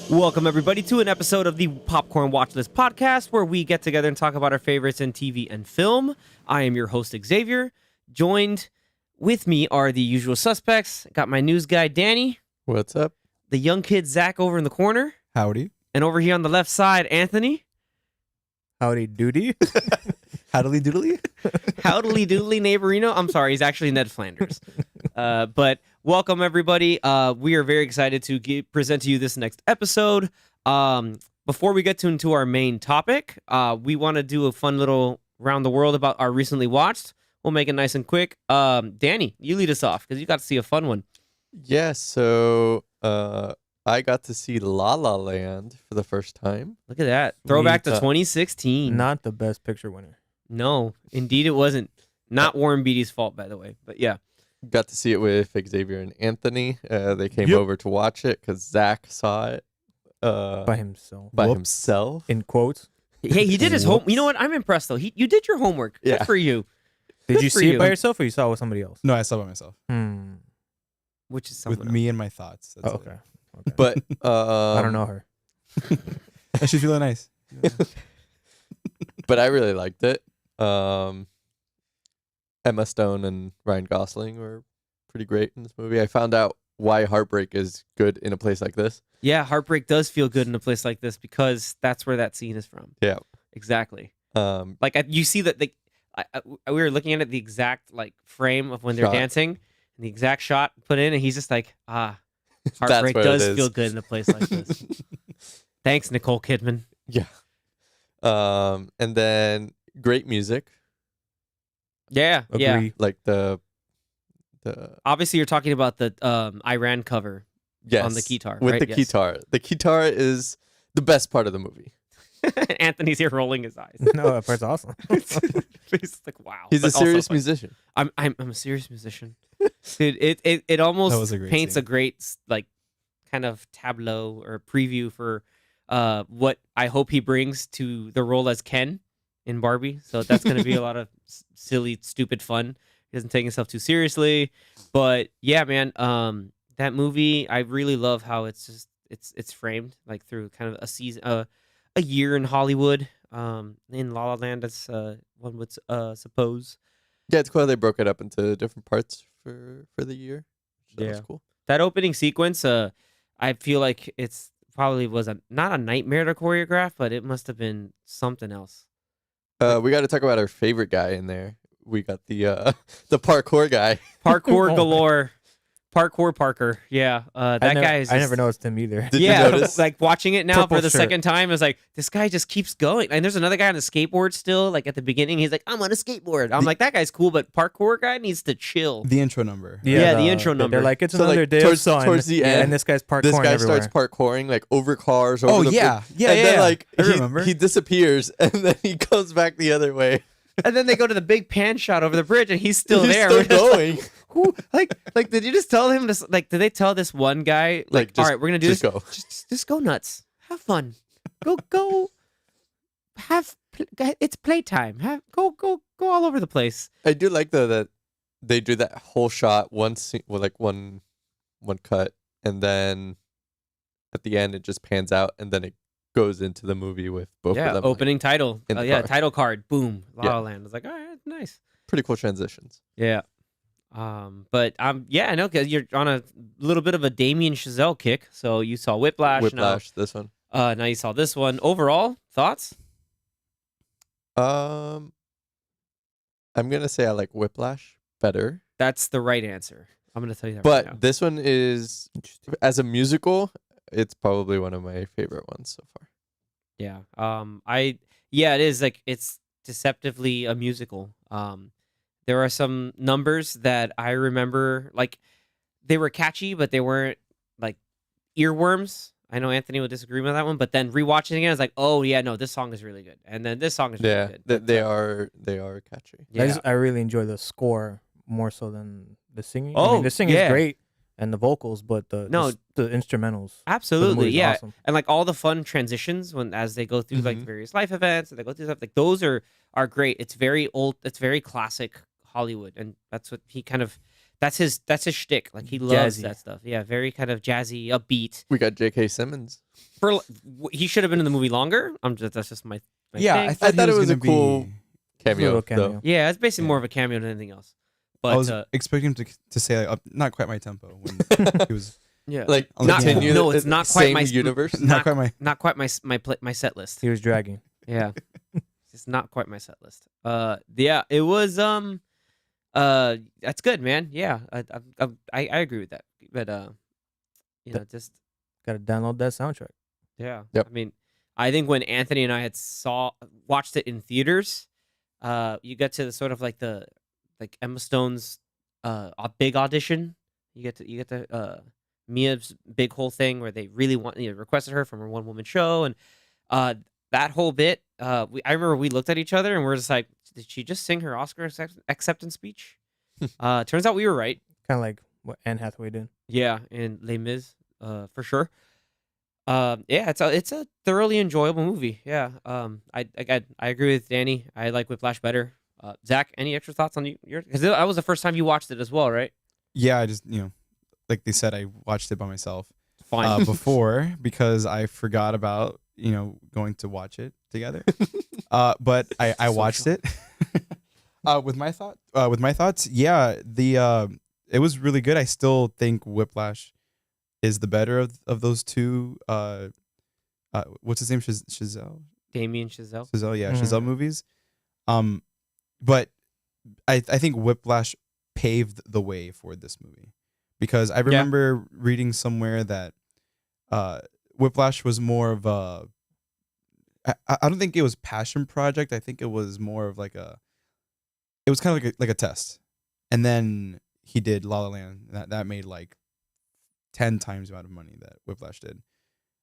Welcome, everybody, to an episode of the Popcorn Watchlist podcast, where we get together and talk about our favorites in TV and film. I am your host, Xavier. Joined with me are the usual suspects. Got my news guy, Danny. What's up? The young kid, Zach, over in the corner. Howdy. And over here on the left side, Anthony. Howdy doody. Howdily doodly. Howdily doodly neighborino. I'm sorry, he's actually Ned Flanders. But welcome, everybody. We are very excited to present to you this next episode. Before we get into our main topic, we want to do a fun little round the world about our recently watched. We'll make it nice and quick. Danny, you lead us off because you got to see a fun one. Yeah, so I got to see La La Land for the first time. Look at that. Throwback to Sweet. 2016. Not the best picture winner. No, indeed it wasn't. Not Warren Beatty's fault, by the way. But yeah. Got to see it with Xavier and Anthony. They came Yep. over to watch it because Zach saw it By himself. by Whoops. himself. In quotes. Hey, he did his home. You know what? I'm impressed, though. You did your homework. Good Yeah. for you. Did Good you for see you. it by yourself or you saw it with somebody else? No, I saw it by myself. Which is With someone me and my thoughts. That's Oh, it. okay. But I don't know her. And she's really nice. But I really liked it. Emma Stone and Ryan Gosling were pretty great in this movie. I found out why heartbreak is good in a place like this. Yeah, heartbreak does feel good in a place like this because that's where that scene is from. Yeah. Exactly. Um, Like you see that we were looking at it, the exact like frame of when they're Shot. dancing, and the exact shot put in, and he's just like, That's heartbreak what it does is. feel good in a place like this. Thanks, Nicole Kidman. yeah. And then great music, Yeah, yeah. Agree. like the Obviously, you're talking about the Iran cover yes, on the guitar, with right? the Yes. guitar. The guitar is the best part of the movie. Anthony's here rolling his eyes. No, that part's awesome. He's like, wow. He's But a serious also, like, musician. I'm a serious musician, dude. It That almost was a great paints scene. a great like kind of tableau or preview for what I hope he brings to the role as Ken in Barbie. So that's going to be a lot of silly, stupid fun. He doesn't take himself too seriously, but yeah, man. That movie, I really love how it's just it's framed like through kind of a season, a year in Hollywood. In La La Land, as one would suppose. Yeah, it's cool. They broke it up into different parts for the year. So that was Yeah. cool. That opening sequence, I feel like it's probably was not a nightmare to choreograph, but it must have been something else. We got to talk about our favorite guy in there. We got the the parkour guy. Parkour Oh. galore, parkour Parker. Yeah, that guy is. I just- never noticed him either. Did you yeah, notice? like watching it now Purple for the shirt. second time, is like this guy just keeps going. And there's another guy on a skateboard still. Like at the beginning, he's like, "I'm on a skateboard." I'm like, that guy's cool, but parkour guy needs to chill. The intro number. Yeah, the intro number. They're like, it's So, like, another day towards- of sun. towards the end, and this guy's parkouring This guy everywhere. starts parkouring like over cars. Over Oh, the yeah. bridge, Yeah, and yeah, then yeah. like I remember. he disappears, and then he comes back the other way. And then they go to the big pan shot over the bridge, and he's still He's there. still We're just like, going. who, like, did you just tell him this? Like, did they tell this one guy, like, Just- all right, we're gonna do just this. go. Just go nuts, have fun, go, it's playtime. Go all over the place. I do like though that they do that whole shot one cut, and then at the end it just pans out, and then it goes into the movie with both Yeah, of them. like, opening title. in the Yeah, car. title card. Boom, La Yeah. La Land. I was like, all right, nice. pretty cool transitions. Yeah. But yeah, I know because you're on a little bit of a Damien Chazelle kick. So you saw Whiplash. Whiplash, this one. Now you saw this one. Overall thoughts? I'm gonna say I like Whiplash better, That's the right answer. I'm gonna tell you that. but right now. this one is as a musical, it's probably one of my favorite ones so far. Yeah. It is like it's deceptively a musical. There are some numbers that I remember, like they were catchy, but they weren't like earworms. I know Anthony would disagree with that one, but then rewatching it again, I was like, oh yeah, no, this song is really good, and then this song is really Yeah, good. they are catchy. Yeah. I really enjoy the score more so than the singing. I Oh, mean, the singing yeah. is great and the vocals, but the instrumentals. for the Absolutely, movie is yeah. awesome. And like all the fun transitions as they go through like Mhm. various life events and they go through stuff, like those are great. It's very old, it's very classic Hollywood, and that's what he kind of That's his shtick. Like he loves Jazzy. that stuff. Yeah, very kind of jazzy, upbeat. We got J.K. Simmons. He should have been in the movie longer. That's just my Yeah, thing. I thought, thought he it was gonna a cool be. Cameo, Little cameo. though. Yeah, it's basically more Yeah. of a cameo than anything else. But I was expecting him to say like, not quite my tempo when he was yeah, Like, Not- continue no, the it's not quite same my universe. not quite my. not quite my set list. He was dragging. Yeah, it's not quite my set list. Yeah, it was that's good, man. Yeah, I agree with that. But just Got to download that soundtrack. yeah. Yep. I mean, I think when Anthony and I had watched it in theaters, you get to the sort of like Emma Stone's a big audition. You get to Mia's big whole thing where they really requested her from her one woman show, and that whole bit. I remember we looked at each other and we're just like, did she just sing her Oscar acceptance speech? Turns out we were right. Kind of like what Anne Hathaway did. Yeah, and Les Mis, for sure. Yeah, it's a thoroughly enjoyable movie. Yeah. I agree with Danny. I like Whiplash better. Zach, any extra thoughts on yours? Because that was the first time you watched it as well, right? Yeah, I just like they said, I watched it by myself Fine. before because I forgot about going to watch it together. But I watched it. With my thoughts, yeah, it was really good. I still think Whiplash is the better of those two. What's his name? Chazelle. Damien Chazelle. Chazelle, yeah, Mhm. Chazelle movies. But I think Whiplash paved the way for this movie because I remember reading somewhere that Whiplash was more of a. I don't think it was passion project. I think it was more of it was kind of like a test, and then he did La La Land. That made like 10 times the amount of money that Whiplash did.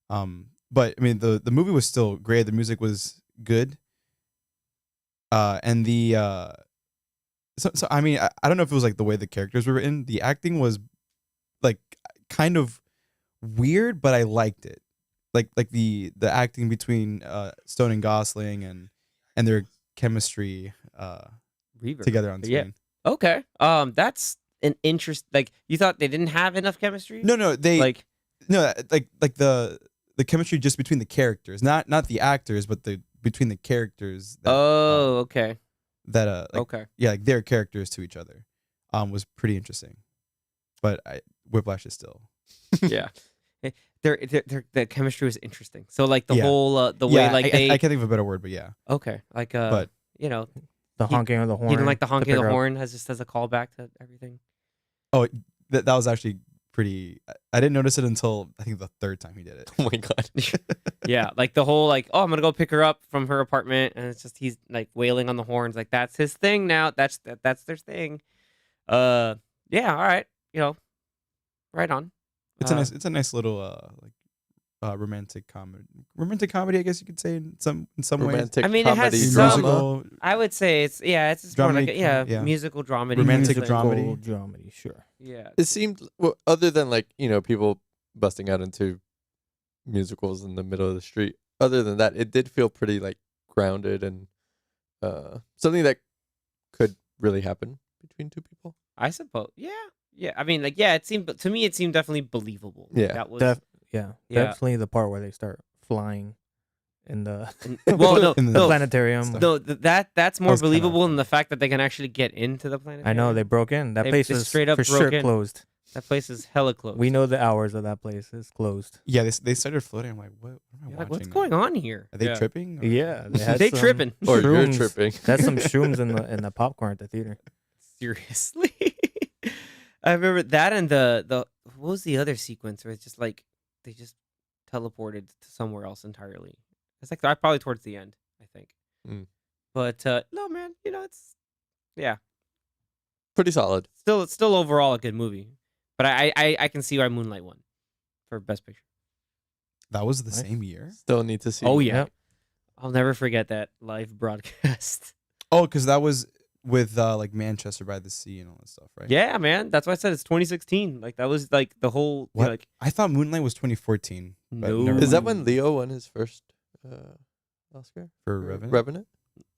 But I mean the movie was still great. The music was good. And so I mean I don't know if it was like the way the characters were written. The acting was like kind of weird, but I liked it. Like the acting between Stone and Gosling and their chemistry Reverb. together on Yeah. screen. Okay. That's an interest. Like you thought they didn't have enough chemistry. No, they Like like the chemistry just between the characters, not the actors, but between the characters. That, okay. Okay. yeah, like their characters to each other, was pretty interesting. But Whiplash is still. Yeah. Their chemistry was interesting. So like the Yeah. whole the way like I they can't think of a better word, but yeah. okay like But The honking of the horn. he didn't like the to honking of pick the her up. horn as just as a callback to everything. oh, that was actually pretty. I didn't notice it until I think the third time he did it. Oh my god. Yeah, like the whole like, oh, I'm gonna go pick her up from her apartment, and it's just he's like wailing on the horns, like that's his thing now. That's their thing. Yeah, all right, right on. It's a nice little romantic comedy, I guess you could say in some ways. Romantic I mean, it has comedy some- drama. Musical, I would say it's more like Dramedy, yeah. musical dramedy, Romantic thing. dramedy. Dramedy, sure. Yeah, It seemed other than like people busting out into musicals in the middle of the street. Other than that, it did feel pretty like grounded and something that could really happen between two people. I suppose. Yeah. I mean, like, yeah, it seemed to me it seemed definitely believable. Yeah. that was Yeah, Yeah. definitely the part where they start flying in the well, no, In the- the no, planetarium. no, that's more was kinda believable than funny. the fact that they can actually get into the planet. I know they broke in. That They- place they is straight up for broke sure in. closed. That place is hella closed. We know the hours of that place. It's closed. Yeah, they started floating. I'm like, what am I You're watching? like, what's now? going on here? Are they Yeah. tripping? Or- Yeah, they had They some tripping. Or you're shrooms. tripping. That's some shrooms in the popcorn at the theater. Seriously. I remember that and the what was the other sequence where it's just like they just teleported to somewhere else entirely. It's like probably towards the end, I think. Mm. But no, man, it's Pretty solid. still overall a good movie. But I can see why Moonlight won for Best Picture. That was the Nice. same year. Still need to see. Oh yeah, Yep. I'll never forget that live broadcast. Oh, because that was with like Manchester by the Sea and all that stuff, right? Yeah, man, that's why I said it's 2016. Like that was like the whole What? like I thought Moonlight was 2014. But No. never Is that mind. when Leo won his first Oscar? For Or Revenant? Revenant?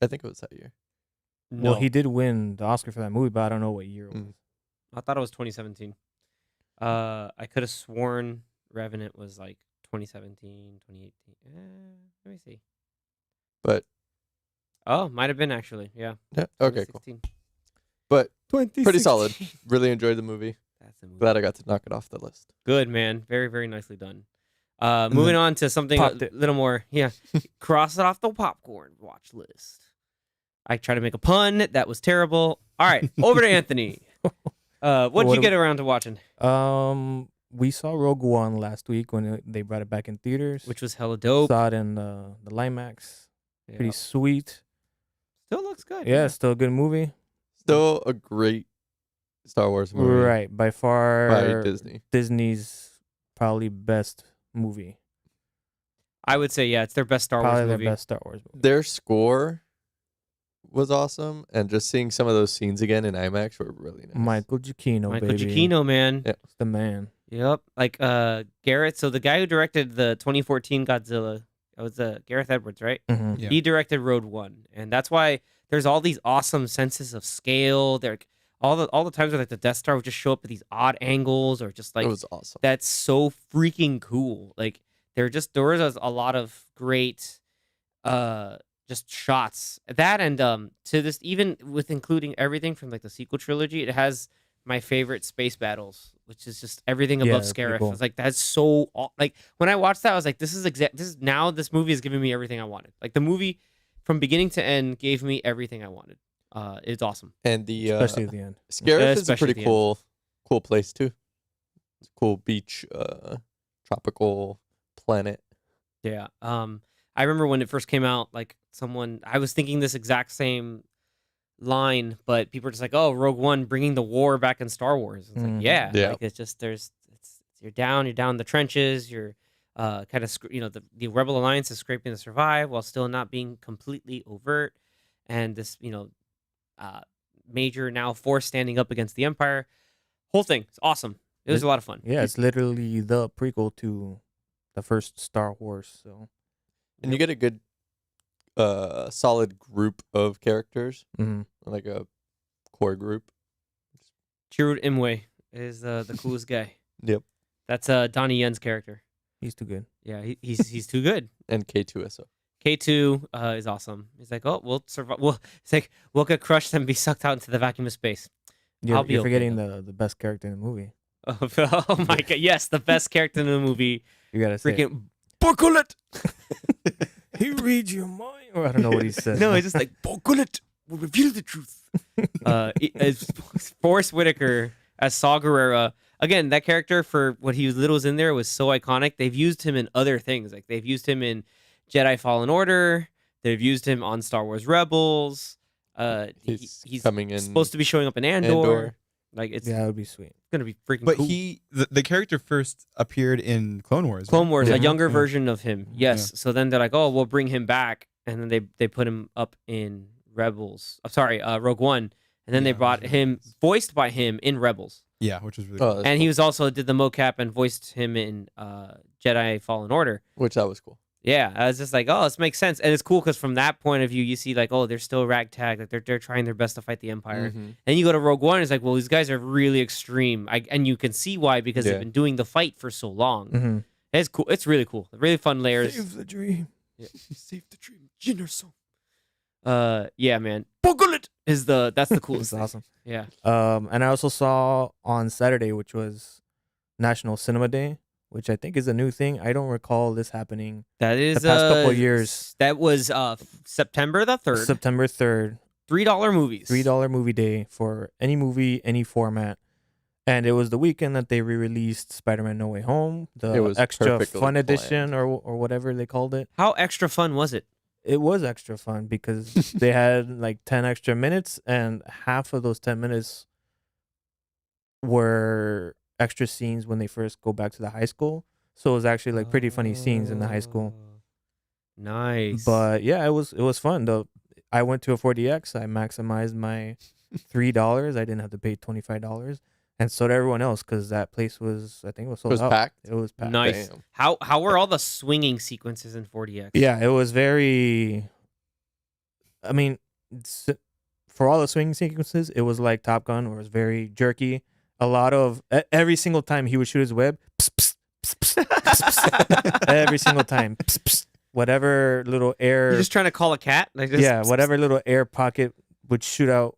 I think it was that year. no. Well, he did win the Oscar for that movie, but I don't know what year it was. Mm. I thought it was 2017. I could have sworn Revenant was like 2017, 2018. Let me see. But Oh, might have been actually. Yeah. yeah, okay, cool. 2016. But pretty solid. 2016. Really enjoyed the movie. That's the movie. Glad I got to knock it off the list. Good, man. Very, very nicely done. Moving then on to something a popped it. little more. Yeah. Cross it off the popcorn watch list. I tried to make a pun. That was terrible. All right. Over to Anthony. What'd What you am- get around to watching? We saw Rogue One last week when they brought it back in theaters. Which was hella dope. Saw it in the Limax. Yeah. Pretty sweet. Still looks good. Yeah, still a good movie. Still a great Star Wars movie Right, by far by Disney. Disney's probably best movie. I would say, yeah, it's their best Star Probably Wars their movie. best Star Wars movie. Their score was awesome, and just seeing some of those scenes again in IMAX were really nice. Michael Giacchino, Michael baby. Giacchino, man. Yeah. It's the man. Yep. Like Garrett. So the guy who directed the 2014 Godzilla, it was Gareth Edwards, right? Mm-hmm. Yeah. He directed Road One, and that's why there's all these awesome senses of scale. There, all the times where like the Death Star would just show up at these odd angles, or just like it was awesome. that's so freaking cool. Like there was a lot of great just shots. That and to this, even with including everything from like the sequel trilogy, it has my favorite space battles, which is just everything Yeah, above that's pretty Scarif. cool. It's like that's so like when I watched that, I was like, this is movie is giving me everything I wanted. Like the movie from beginning to end gave me everything I wanted. It's awesome. And the Especially at the end. Scarif is a especially pretty at the end. cool place too. It's a cool beach, tropical planet. Yeah. I remember when it first came out, like I was thinking this exact same line, but people are just like, "Oh, Rogue One bringing the war back in Star Wars." It's like, Mhm. yeah, Yeah. like it's just you're down in the trenches. You're kind of the Rebel Alliance is scraping to survive while still not being completely overt, and this major now force standing up against the Empire. Whole thing, it's awesome. It was a lot of fun. Yeah, it's literally the prequel to the first Star Wars. So And you get a good solid group of characters, like a core group. Chirrut Imwe is the coolest guy. Yep. That's Donnie Yen's character. he's too good. Yeah, he's too good. And K2SO. K2 is awesome. He's like, oh, we'll survive. It's like we'll get crushed and be sucked out into the vacuum of space. You're, I'll be you're okay, forgetting the best character in the movie. Oh my god, yes, the best character in the movie. You gotta say, Freaking buckle it. he reads your mind. Or I don't know what he says. No, it's just like buckle it. We'll reveal the truth. As Forrest Whitaker as Saw Gerrera. Again, that character for what he was little was in there was so iconic. They've used him in other things. Like they've used him in Jedi Fallen Order. They've used him on Star Wars Rebels. He's coming in supposed to be showing up in Andor. Andor. Like it's Yeah, that would be sweet. gonna be freaking But cool. the character first appeared in Clone Wars. Clone right? Wars, Yeah. a younger Yeah. version of him. Yes. So then they're like, oh, we'll bring him back, and then they put him up in Rebels. Rogue One, and then they Yeah, brought Rebels. him voiced by him in Rebels, Yeah, which was really Oh, cool. that's and he cool. was also did the mocap and voiced him in Jedi Fallen Order. Which that was cool. Yeah, I was just like, oh, this makes sense, and it's cool because from that point of view, you see like, oh, they're still ragtag, like they're trying their best to fight the Empire. Mhm. Then you go to Rogue One, it's like, well, these guys are really extreme, and you can see why because Yeah. they've been doing the fight for so long. Mm-hmm. It's cool. It's really cool. Really fun layers. Save the dream. Save the dream, Jinnerso. Yeah, man. Buckle is that's the coolest. It's thing. awesome. Yeah. And I also saw on Saturday, which was National Cinema Day, which I think is a new thing. I don't recall this happening. That is The past couple years. That was September the 3rd. September 3rd, $3 movies. $3 movie day for any movie, any format. And it was the weekend that they re-released Spider-Man No Way Home, It the was extra perfectly fun planned. edition or whatever they called it. How extra fun was it? It was extra fun because they had like 10 extra minutes, and half of those 10 minutes were extra scenes when they first go back to the high school. So it was actually like pretty funny scenes in the high school. Oh, nice. But yeah, it was fun though. I went to a 4DX. I maximized my $3. I didn't have to pay $25, and so did everyone else because that place was, I think, it was It sold was out. packed. It was packed. Nice. Damn. How were all the swinging sequences in 4DX? Yeah, it was very. I mean, for all the swing sequences, it was like Top Gun, where it was very jerky, a lot of every single time he would shoot his web, every single time, whatever little air, You're just trying to call a cat? Like this? yeah, whatever little air pocket would shoot out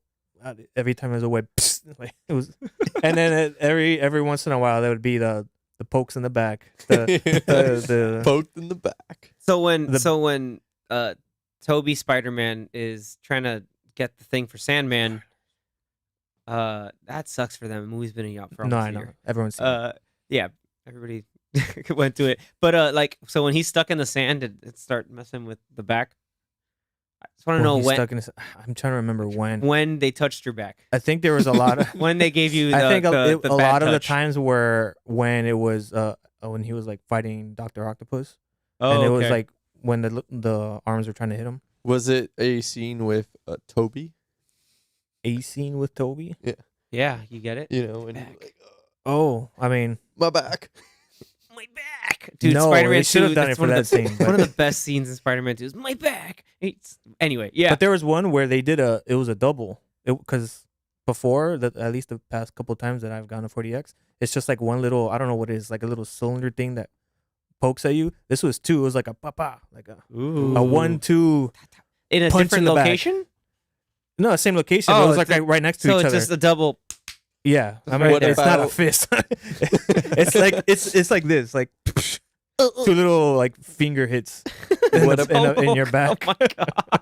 every time there's a web. Like it was, and then every once in a while there would be the pokes in the back, the Poked in the back. So when Toby Spider-Man is trying to get the thing for Sandman, that sucks for them. The movie's been out for no, almost I a know year. everyone's seen it. Yeah, everybody went to it. But like, so when he's stuck in the sand, it start messing with the back. I just want to know He's when stuck in his, I'm trying to remember when. they touched your back. I think there was a lot of. When they gave you the, I think the a bad lot of the touch. times were when it was when he was like fighting Dr. Octopus, Oh, and it was okay. like when the arms were trying to hit him. Was it a scene with Toby? A scene with Toby. Yeah, you get it. You know, and Back. he's like, Oh, I mean, my back. My back, dude. no, Spider-Man they should 2. have done it That's for one that of the scene. one of But, the best scenes in Spider-Man 2 is my back. Anyway, yeah. but there was one where they did it was a double. Because before that, at least the past couple times that I've gone to 40X, it's just like one little, I don't know what it is, like a little cylinder thing that pokes at you. This was two. It was like a papa, like a Ooh. 1-2. in a punch in different the back. location. No, same location. Oh, it was it's like right next to So each it's other. just a double. Yeah, I mean, What it's not a about- fist. It's like it's like this, like two little like finger hits What in your back. Oh my god.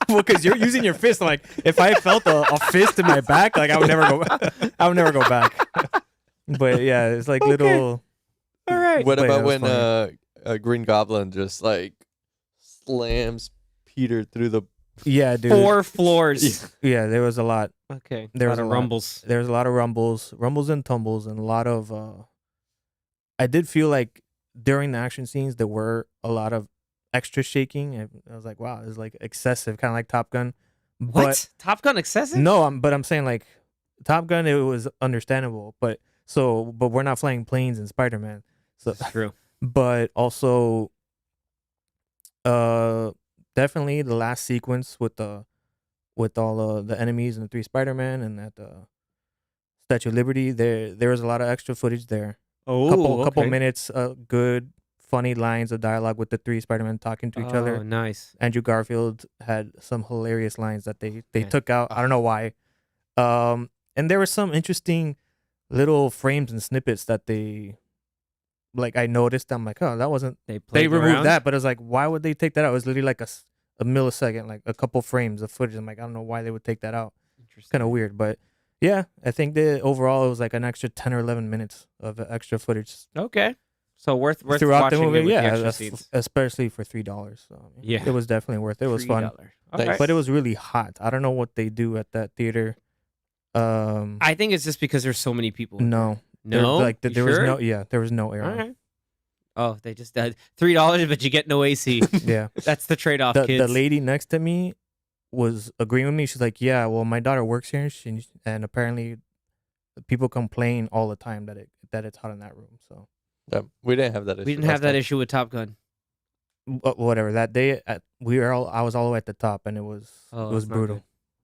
Well, because you're using your fist. I'm like, if I felt a fist in my back, like I would never go. I would never go back. But yeah, it's like little. All right. What But about it was when Green Goblin just like slams Peter through the? Yeah, dude. 4 floors. Yeah, there was a lot. Okay. There was a a lot of lot. rumbles. There was a lot of rumbles and tumbles, and a lot of. I did feel like during the action scenes there were a lot of extra shaking. And I was like, wow, it's like excessive, kind of like Top Gun. What? Top Gun excessive? No, but I'm saying like Top Gun, it was understandable, but we're not flying planes in Spider-Man. So, That's true. but also, definitely the last sequence with all the enemies and the 3 Spider-Man and at the Statue of Liberty, there was a lot of extra footage there. Oh, Couple minutes, good funny lines of dialogue with the 3 Spider-Men talking to each Oh, other. nice. Andrew Garfield had some hilarious lines that they Yeah. took out. I don't know why. And there were some interesting little frames and snippets that they like. I noticed. I'm like, oh, that wasn't. They They played removed around? that, but I was like, why would they take that out? It was literally like a millisecond, like a couple frames of footage. I'm like, I don't know why they would take that out. It's Interesting. kind of weird, but yeah, I think that overall it was like an extra 10 or 11 minutes of extra footage Okay. So worth throughout the watching movie. it with Yeah, the extra that's scenes. especially for $3. So Yeah. it was definitely worth it. It was fun. $3. Nice. Okay. But it was really hot. I don't know what they do at that theater. I think it's just because there's so many people. No, There- No. like You there was sure? no, yeah, there was no air. All on. right. Oh, they just $3, but you get no AC. Yeah, That's the trade-off, the kids. lady next to me was agreeing with me. She's like, "Yeah, well, my daughter works here, and apparently, people complain all the time that it's hot in that room." So Yeah, we didn't have that issue. We didn't have that issue with Top Gun. whatever. That day, I was all the way at the top, and it was Oh, it was it's not brutal,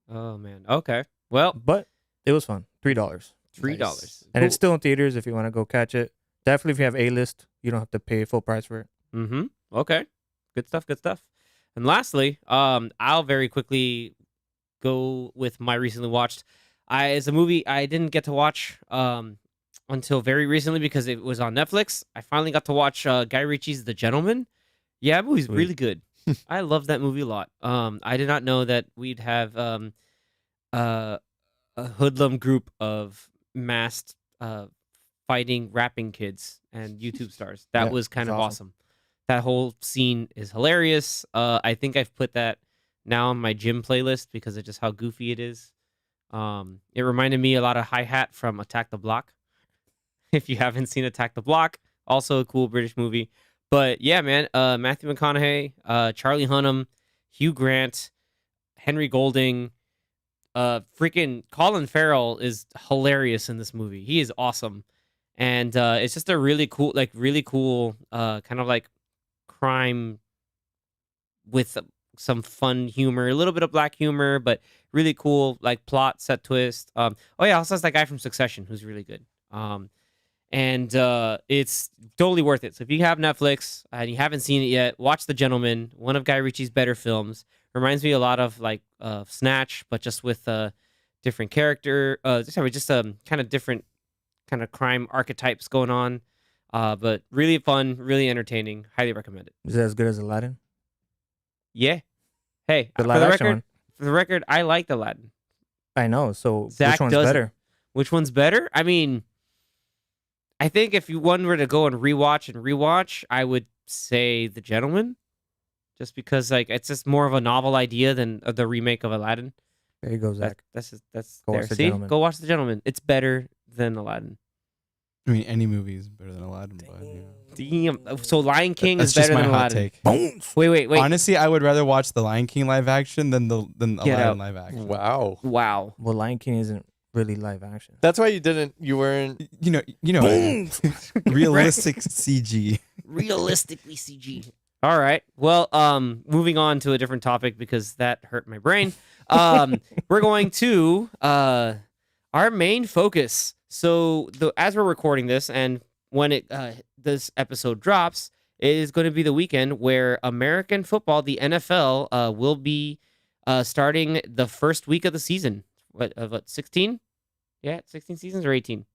good. Oh man. Okay. Well, but it was fun. $3, $3. and it's still in theaters if you want to go catch it. Definitely, if you have A-list, you don't have to pay full price for it. Mm-hmm. Okay. Good stuff. Good stuff. And lastly, I'll very quickly go with my recently watched. It's a movie I didn't get to watch until very recently because it was on Netflix. I finally got to watch Guy Ritchie's The Gentleman. Yeah, that movie's Sweet. really good. I love that movie a lot. I did not know that we'd have a hoodlum group of masked fighting rapping kids and YouTube stars. That Yeah, was kind it's of awesome. awesome. That whole scene is hilarious. I think I've put that now on my gym playlist because of just how goofy it is. It reminded me a lot of Hi-Hat from Attack the Block. If you haven't seen Attack the Block, also a cool British movie. But yeah, man, Matthew McConaughey, Charlie Hunnam, Hugh Grant, Henry Golding, freaking Colin Farrell is hilarious in this movie. He is awesome. And it's just a really cool kind of like crime with some fun humor, a little bit of black humor, but really cool like plot set twist. Oh yeah, also has that guy from Succession who's really good. And it's totally worth it. So if you have Netflix and you haven't seen it yet, watch The Gentleman, one of Guy Ritchie's better films. Reminds me a lot of like Snatch, but just with different character. Just kind of different kind of crime archetypes going on. But really fun, really entertaining. Highly recommend it. Is it as good as Aladdin? Yeah. Hey, The for live the action record, one. for the record, I liked Aladdin. I know. So Zach which one's doesn't. better? Which one's better? I mean, I think if one were to go and rewatch, I would say The Gentleman, just because like it's just more of a novel idea than the remake of Aladdin. There you go, Zach. That's Go there. watch The See, Gentleman. go watch The Gentleman. It's better than Aladdin. I mean, any movie is better than Aladdin, but yeah. Damn. So Lion King That's is just better my than hot Aladdin. take. Bones. Wait. Honestly, I would rather watch the Lion King live action than Get Aladdin out. live action. Wow. Wow. Well, Lion King isn't really live action. That's why you weren't. You know, realistic CG. Realistically CG. All right. Well, moving on to a different topic because that hurt my brain. We're going to our main focus. So as we're recording this, and when this episode drops, it is going to be the weekend where American football, the NFL, will be starting the first week of the season. What 16? Yeah, 16 seasons or 18?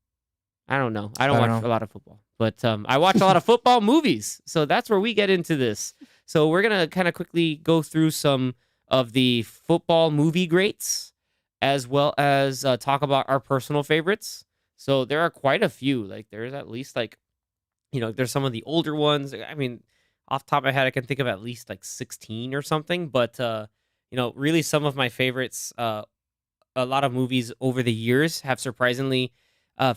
I don't know. I don't watch a lot of football, but I watch a lot of football movies. So that's where we get into this. So we're going to kind of quickly go through some of the football movie greats, as well as talk about our personal favorites. So there are quite a few. Like there's at least like, there's some of the older ones. I mean, off the top of my head, I can think of at least like 16 or something. But, really some of my favorites, a lot of movies over the years have surprisingly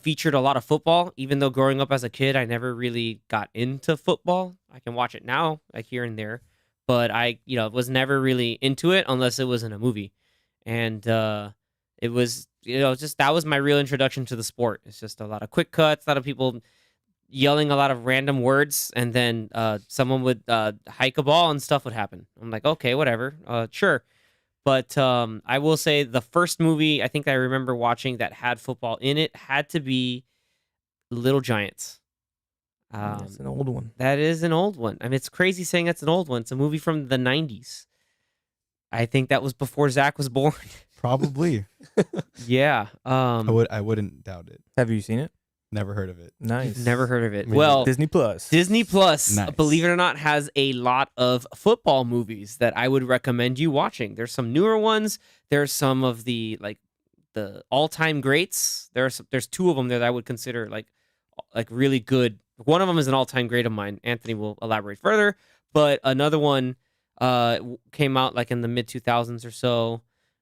featured a lot of football. Even though growing up as a kid, I never really got into football. I can watch it now, like here and there. But I, was never really into it unless it was in a movie. And it was, just that was my real introduction to the sport. It's just a lot of quick cuts, a lot of people yelling a lot of random words, and then someone would hike a ball and stuff would happen. I'm like, okay, whatever, sure. But I will say the first movie I think I remember watching that had football in it had to be Little Giants. It's an old one. That is an old one. I mean, it's crazy saying that's an old one. It's a movie from the 90s. I think that was before Zach was born. Probably. Yeah. I wouldn't doubt it. Have you seen it? Never heard of it. Nice. Never heard of it. Me Well, Disney Plus. Disney Plus, Nice. believe it or not, has a lot of football movies that I would recommend you watching. There's some newer ones. There's some of the all-time greats. There's two of them there that I would consider like really good. One of them is an all-time great of mine. Anthony will elaborate further, but another one came out like in the mid 2000s or so.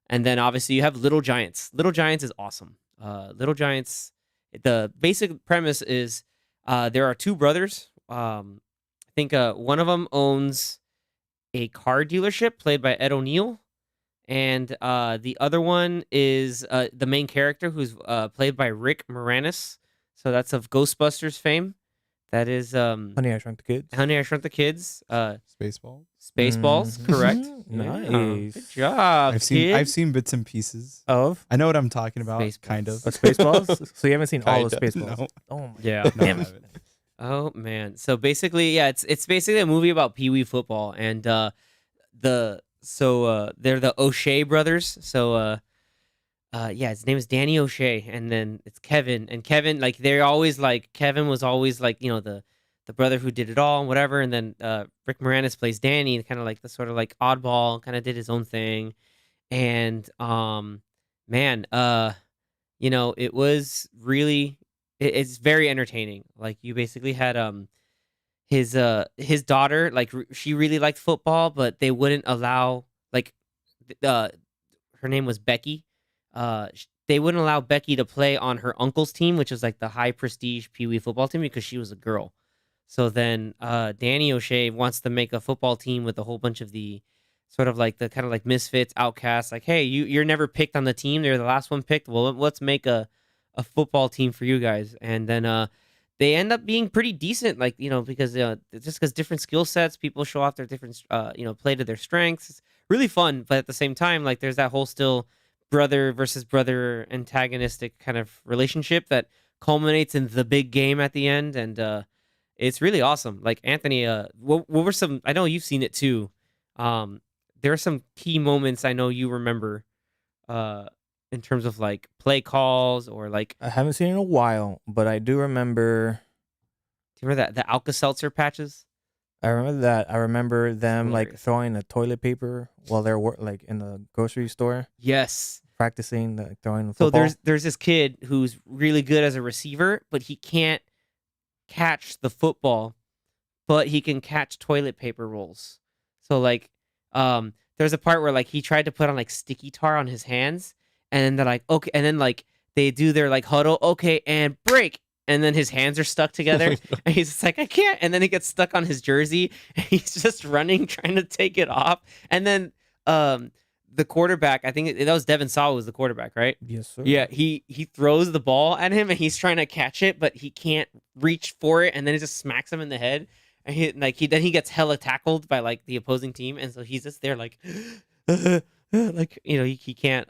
And then obviously you have Little Giants. Little Giants is awesome. Little Giants. The basic premise is there are two brothers. I think one of them owns a car dealership played by Ed O'Neill, and the other one is the main character who's played by Rick Moranis. So that's of Ghostbusters fame. That is Honey, I Shrunk the Kids. Honey, I Shrunk the Kids. Spaceball. Spaceballs, Mhm. correct. Nice. Good job. I've seen bits and pieces. Of I know what I'm talking about, Spaceballs. kind of. what, Spaceballs? So you haven't seen all of Kinda. Spaceballs? No. Oh my. Yeah. No, I Damn it. haven't. Oh man. So basically, yeah, it's basically a movie about Pee Wee football, and they're the O'Shea brothers. So his name is Danny O'Shea, and then it's Kevin. And Kevin, like they're always like Kevin was always like the brother who did it all and whatever. And then Rick Moranis plays Danny, kind of like the sort of like oddball, kind of did his own thing. And it was really it's very entertaining. Like you basically had his daughter, like she really liked football, but they wouldn't allow her name was Becky. They wouldn't allow Becky to play on her uncle's team, which is like the high prestige Pee Wee football team, because she was a girl. So then Danny O'Shea wants to make a football team with a whole bunch of the sort of like the kind of like misfits, outcasts. Like, hey, you're never picked on the team. They're the last one picked. Well, let's make a football team for you guys. And then they end up being pretty decent, like, because just because different skill sets, people show off their different play to their strengths. It's really fun, but at the same time, like, there's that whole still brother versus brother antagonistic kind of relationship that culminates in the big game at the end, and it's really awesome. Like, Anthony, what were some? I know you've seen it too. There are some key moments I know you remember, uh, in terms of like play calls or like. I haven't seen it in a while, but I do remember. Do you remember that the Alka-Seltzer patches? I remember that. I remember them like Hilarious. throwing the toilet paper while they're like in the grocery store Yes. practicing the throwing the So football. there's this kid who's really good as a receiver, but he can't catch the football, but he can catch toilet paper rolls. So like, there's a part where like he tried to put on like sticky tar on his hands, and then they're like, okay, and then like they do their like huddle, okay, and break, and then his hands are stuck together, and he's just like, I can't, and then he gets stuck on his jersey, and he's just running trying to take it off, and then the quarterback, I think that was Devin Sawa was the quarterback, right? Yes, sir. Yeah, he throws the ball at him and he's trying to catch it, but he can't reach for it, and then it just smacks him in the head. And then he gets hella tackled by like the opposing team, and so he's just there like, like he can't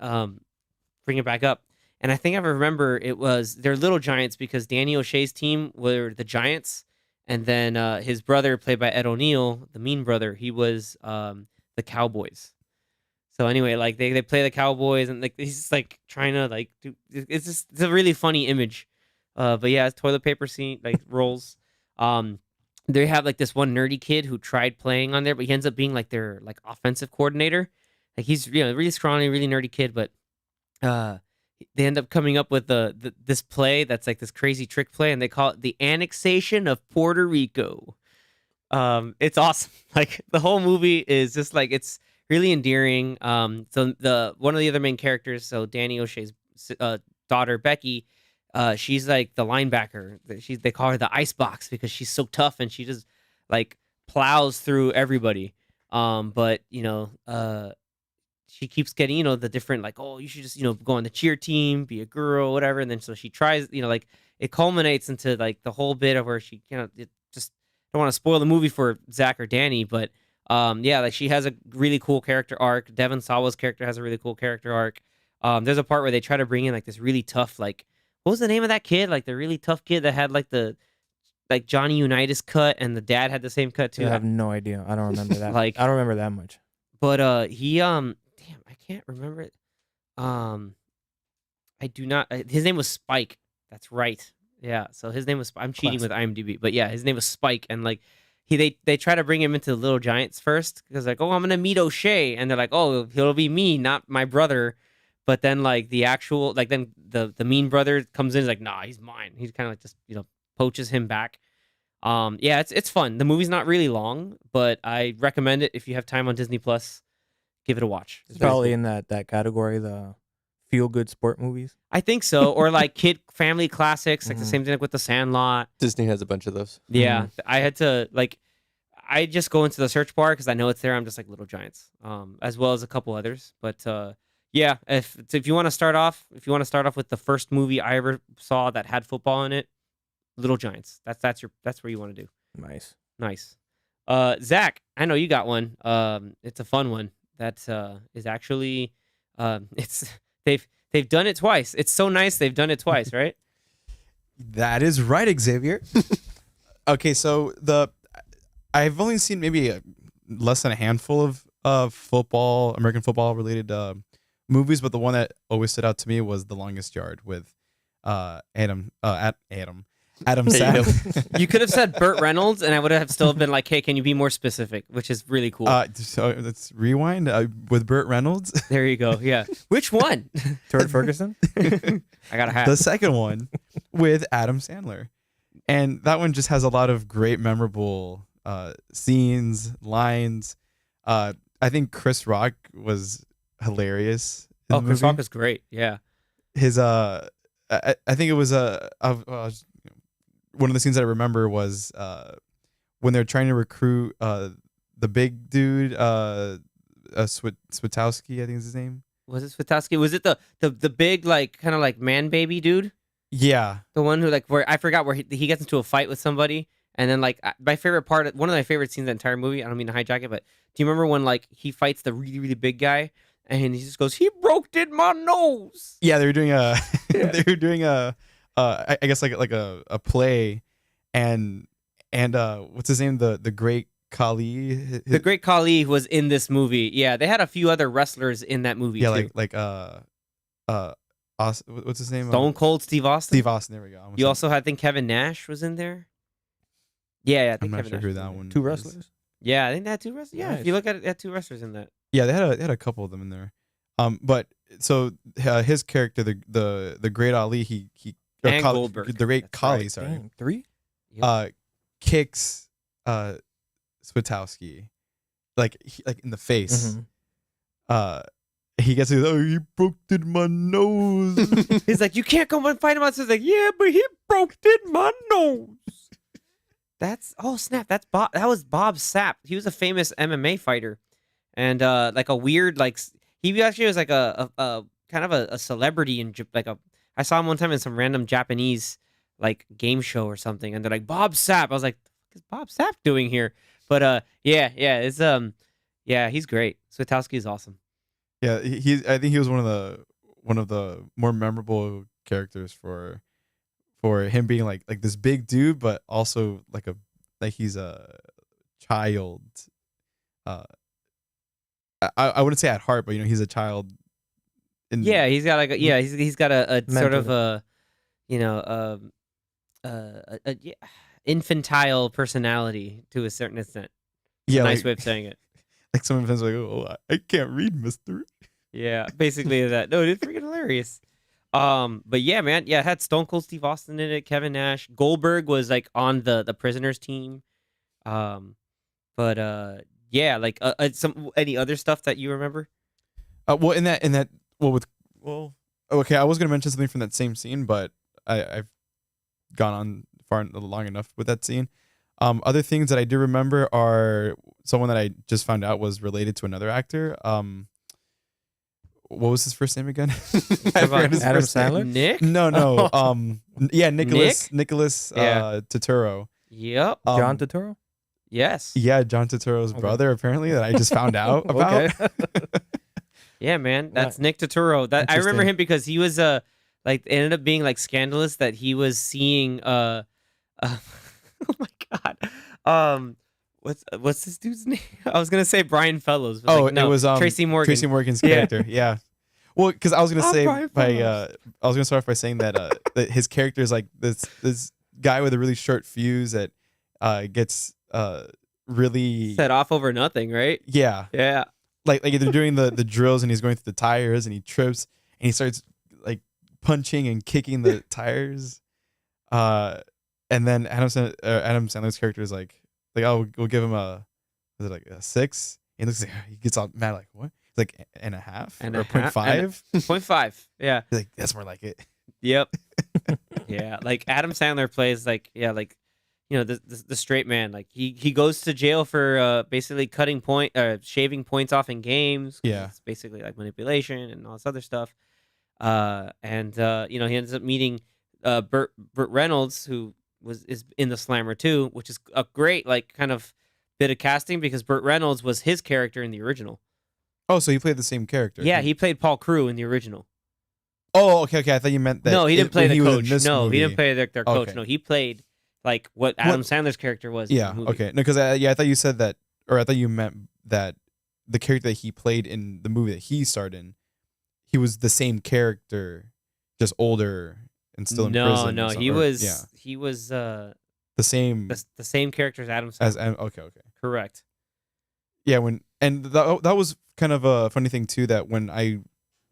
bring it back up. And I think I remember it was they're Little Giants because Danny O'Shea's team were the Giants, and then his brother, played by Ed O'Neill, the mean brother, he was the Cowboys. So anyway, like they play the Cowboys, and like he's just like trying to like do. It's a really funny image, but yeah, it's toilet paper scene like rolls. They have like this one nerdy kid who tried playing on there, but he ends up being like their like offensive coordinator. Like he's really scrawny, really nerdy kid, but they end up coming up with this play that's like this crazy trick play, and they call it the annexation of Puerto Rico. It's awesome. Like the whole movie is just like it's really endearing. So the one of the other main characters, so Danny O'Shea's daughter Becky, she's like the linebacker. They call her the ice box because she's so tough and she just like plows through everybody. But she keeps getting the different like, oh, you should just go on the cheer team, be a girl, whatever. And then so she tries, like it culminates into like the whole bit of where she just don't want to spoil the movie for Zach or Danny, but yeah, like she has a really cool character arc. Devin Sawa's character has a really cool character arc. There's a part where they try to bring in like this really tough, like what was the name of that kid? Like the really tough kid that had like the Johnny Unitas cut, and the dad had the same cut too. I have no idea. I don't remember that. Like I don't remember that much. But he damn, I can't remember it. I do not. His name was Spike. That's right. Yeah. So his name was. I'm cheating with IMDb, but yeah, his name was Spike, and like they try to bring him into the Little Giants first because like, oh, I'm gonna meet O'Shea, and they're like, oh, he'll be me, not my brother. But then like the actual then the mean brother comes in, is like, nah, he's mine. He's kind of like just poaches him back. Yeah, it's fun. The movie's not really long, but I recommend it if you have time on Disney Plus. Give it a watch. It's probably in that category, the feel good sport movies. I think so, or like kid family classics, like the same thing like with The Sandlot. Disney has a bunch of those. Yeah, I had to I just go into the search bar because I know it's there. I'm just like Little Giants, as well as a couple others. But yeah, if you want to start off, with the first movie I ever saw that had football in it, Little Giants. That's where you want to do. Nice. Zach, I know you got one. It's a fun one that is actually it's they've done it twice. It's so nice they've done it twice, right? That is right, Xavier. Okay, so I've only seen maybe less than a handful of American football related movies, but the one that always stood out to me was The Longest Yard with Adam Sandler. You could have said Burt Reynolds, and I would have still been like, hey, can you be more specific? Which is really cool. So let's rewind with Burt Reynolds. There you go. Yeah. Which one? Turd Ferguson? I got a hat. The second one with Adam Sandler. And that one just has a lot of great memorable scenes, lines. I think Chris Rock was hilarious. Chris Rock is great. Yeah. His I think it was one of the scenes that I remember was when they're trying to recruit the big dude, Switowski, I think is his name. Was it Switowski? Was it the big like kind of like man baby dude? Yeah. The one who like where I forgot where he gets into a fight with somebody, and then like my favorite part, one of my favorite scenes in the entire movie. I don't mean to hijack it, but do you remember when like he fights the really really big guy, and he just goes, "He broke in my nose." Yeah, they were doing a Yeah. they were doing I guess like a play, and what's his name, the great Kali, The Great Khali was in this movie. Yeah, they had a few other wrestlers in that movie yeah, too. what's his name, Stone Cold Steve Austin. Steve Austin, there we go. You also had, I think Kevin Nash was in there. Yeah, I I'm think not Kevin sure Nash who was that in there. one 2 is. wrestlers. Yeah, I think they had 2 wrestlers. Yeah, if you Nice. look at it, they had 2 wrestlers in that. Yeah, they had a couple of them in there. But so his character, the great Ali, he or And Goldberg. the great That's Kali, right. sorry, Dang, 3? kicks Switowski like in the face. Mhm. He gets he broke in my nose. He's like, you can't come and fight him outside. He's like, yeah, but he broke in my nose. That's snap. That's Bob. That was Bob Sapp. He was a famous MMA fighter, and like a weird he actually was like a kind of a celebrity in I saw him one time in some random Japanese like game show or something, and they're like Bob Sapp. I was like, what is Bob Sapp doing here? But yeah, it's yeah, he's great. Switowski is awesome. Yeah, I think he was one of the more memorable characters for him being like this big dude, but also like he's a child. I wouldn't say at heart, but he's a child. Yeah, he's got like he's got a sort of Mentally. yeah, infantile personality to a certain extent. Yeah, Nice like, way of saying it. like some of his like, oh, I can't read, Mister. Yeah, basically that. No, it's freaking hilarious. But yeah, man, yeah, it had Stone Cold Steve Austin in it, Kevin Nash, Goldberg was like on the prisoners team. But yeah, like any other stuff that you remember? Well, in that okay, I was gonna mention something from that same scene, but I've gone on far long enough with that scene. Other things that I do remember are someone that I just found out was related to another actor. What was his first name again? I forgot his Adam first name. Sandler? Nick? No. Yeah, Nicholas Yeah. Turturro. Yep. John Turturro? Yes. Yeah, John Turturro's Okay. brother, apparently, that I just found out about. Okay. Yeah, man. That's Nick Turturro. That I remember Interesting. him because he was like it ended up being like scandalous that he was seeing oh my god. What's this dude's name? I was gonna say Brian Fellows. But like, no, it was Tracy Morgan. Tracy Morgan's Yeah. character. Yeah. Well, because I was gonna say Brian Fellows. I was gonna start off by saying that that his character is like this guy with a really short fuse that gets really Set off over nothing, right? yeah, Yeah. like they're doing the drills and he's going through the tires and he trips and he starts like punching and kicking the tires, and then Adam Sandler's character is like oh, we'll give him was it like a 6? He looks like he gets all mad like what? He's like and a half And or a half, 0.5. 0.5. Yeah. He's like that's more like it. Yep. Yeah. Like Adam Sandler plays like the straight man. Like he goes to jail for basically shaving points off in games. 'Cause Yeah. It's basically like manipulation and all this other stuff. And he ends up meeting Burt Reynolds, who is in the Slammer too, which is a great like kind of bit of casting because Burt Reynolds was his character in the original. Oh, so he played the same character. Yeah, he played Paul Crewe in the original. Oh, okay. I thought you meant that. No, he didn't play when the he was in coach. this No, he movie. didn't play their coach. Okay. No, he played like what Adam Sandler's character was. Yeah. In the movie. Okay. No, because I thought you said that, or I thought you meant that the character that he played in the movie that he starred in, he was the same character, just older and still in prison. No, or something, he or- was yeah, he was the same the same character as Adam Sandler. as okay. Correct. Yeah, that was kind of a funny thing too. That when I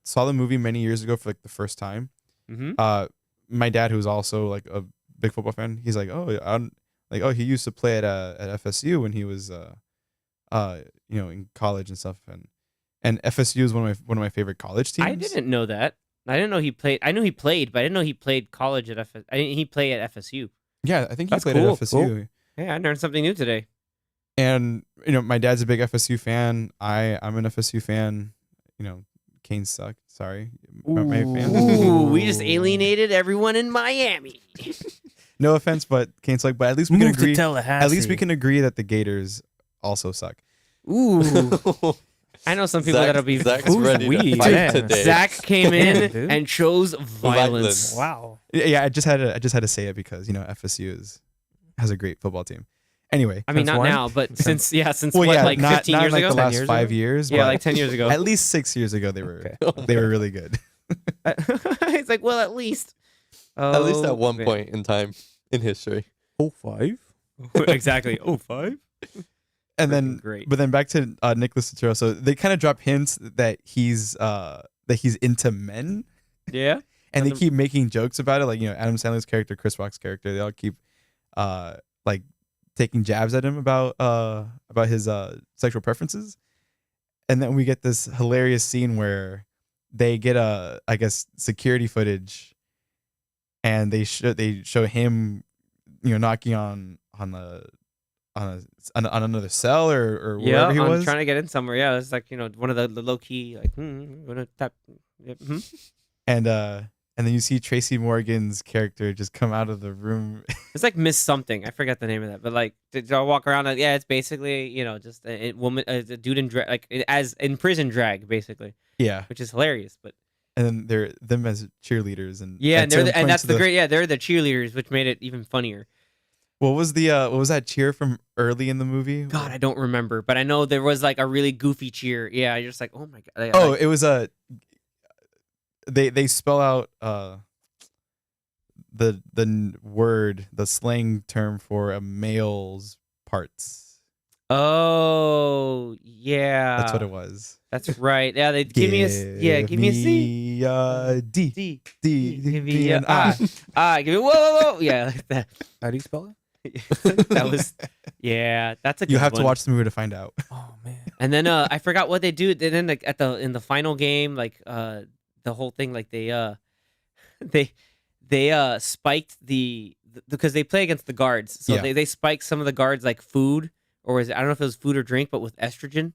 saw the movie many years ago for like the first time, Mm-hmm. my dad, who's also like a big football fan, he's like, he used to play at FSU when he was in college and stuff, and FSU is one of my favorite college teams. I didn't know that. I didn't know he played. I knew he played, but I didn't know he played college at FSU. I didn't he play at FSU. Yeah, I think he That's played cool, at FSU. Yeah, I learned something new today. And my dad's a big FSU fan. I'm an FSU fan. Canes suck. Sorry, Ooh. my fans. Ooh, we just alienated everyone in Miami. No offense, but Canes suck. But at least we can Move to agree. Tallahassee. At least we can agree that the Gators also suck. Ooh, I know some people that'll be. Zach's Who's ready we? to fight Yeah. today. Zach came in Dude. and chose violence. Wow. Yeah, I just had to say it because FSU has a great football team. Anyway, I mean, Since not when? now, but since well, what, yeah, like not 15 years like ago. the 10 last years 5 ago? years. Yeah, but like 10 years ago. at least 6 years ago they were Okay. they were really good. It's like, well, at least. At least at one man. point in time in history. 05? Exactly. Oh, 5. And then, Great. but then back to Nicholas Sotero. So they kind of drop hints that he's into men, Yeah. and they keep making jokes about it. Like Adam Sandler's character, Chris Rock's character, they all keep like taking jabs at him about his sexual preferences. And then we get this hilarious scene where they get I guess security footage, and they show him knocking on another cell or Yeah, wherever he I'm was. trying to get in somewhere. Yeah, it's like one of the low key like gonna tap. Yep, And then you see Tracy Morgan's character just come out of the room. It's like Miss Something. I forgot the name of that, but like did y'all walk around? Like, yeah, it's basically just a woman, a dude in drag, like as in prison drag, basically, Yeah, which is hilarious. But and then they're them as cheerleaders, and yeah, at and certain and that's points the great. Yeah, they're the cheerleaders, which made it even funnier. What was that cheer from early in the movie? God, I don't remember, but I know there was like a really goofy cheer. Yeah, you're just like, oh my god. Oh, like, it was they spell out the slang term for a male's parts. oh yeah, That's what it was. That's right. Yeah, they give me a C. a D. D. D. Give me D a and I. I. Give me whoa. Yeah, like that. How do you spell it? That was yeah. That's a good You have one. to watch the movie to find out. Oh man. And then I forgot what they do. And then like in the final game, like the whole thing, like they spiked because they play against the guards, so Yeah. they spiked some of the guards like food, or I don't know if it was food or drink, but with estrogen.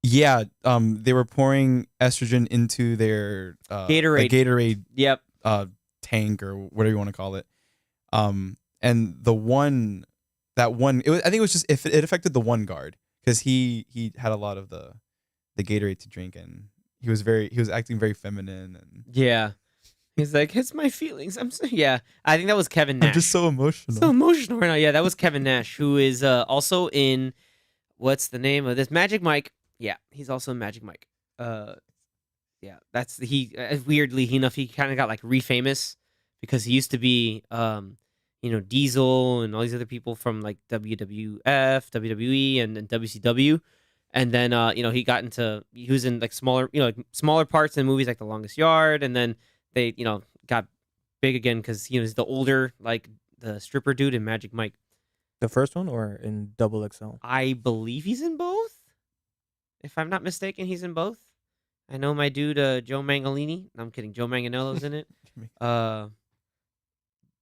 Yeah, they were pouring estrogen into their Gatorade. Gatorade Yep. tank or whatever you want to call it. And I think it was just if it affected the one guard because he had a lot of the Gatorade to drink, and he was acting very feminine, and Yeah. He's like, it's my feelings. Yeah. I think that was Kevin Nash. I'm just so emotional. So emotional right now. Yeah, that was Kevin Nash, who is also in what's the name of this? Magic Mike. Yeah, he's also in Magic Mike. Yeah, that's weirdly enough, he kind of got like refamous because he used to be Diesel and all these other people from like WWF, WWE, and WCW. And then he was in like smaller parts in movies like The Longest Yard, and then they got big again because he was the older like the stripper dude in Magic Mike. The first one or in Double XL? I believe he's in both. If I'm not mistaken, he's in both. I know my dude Joe Mangolini. No, I'm kidding. Joe Manganiello's in it.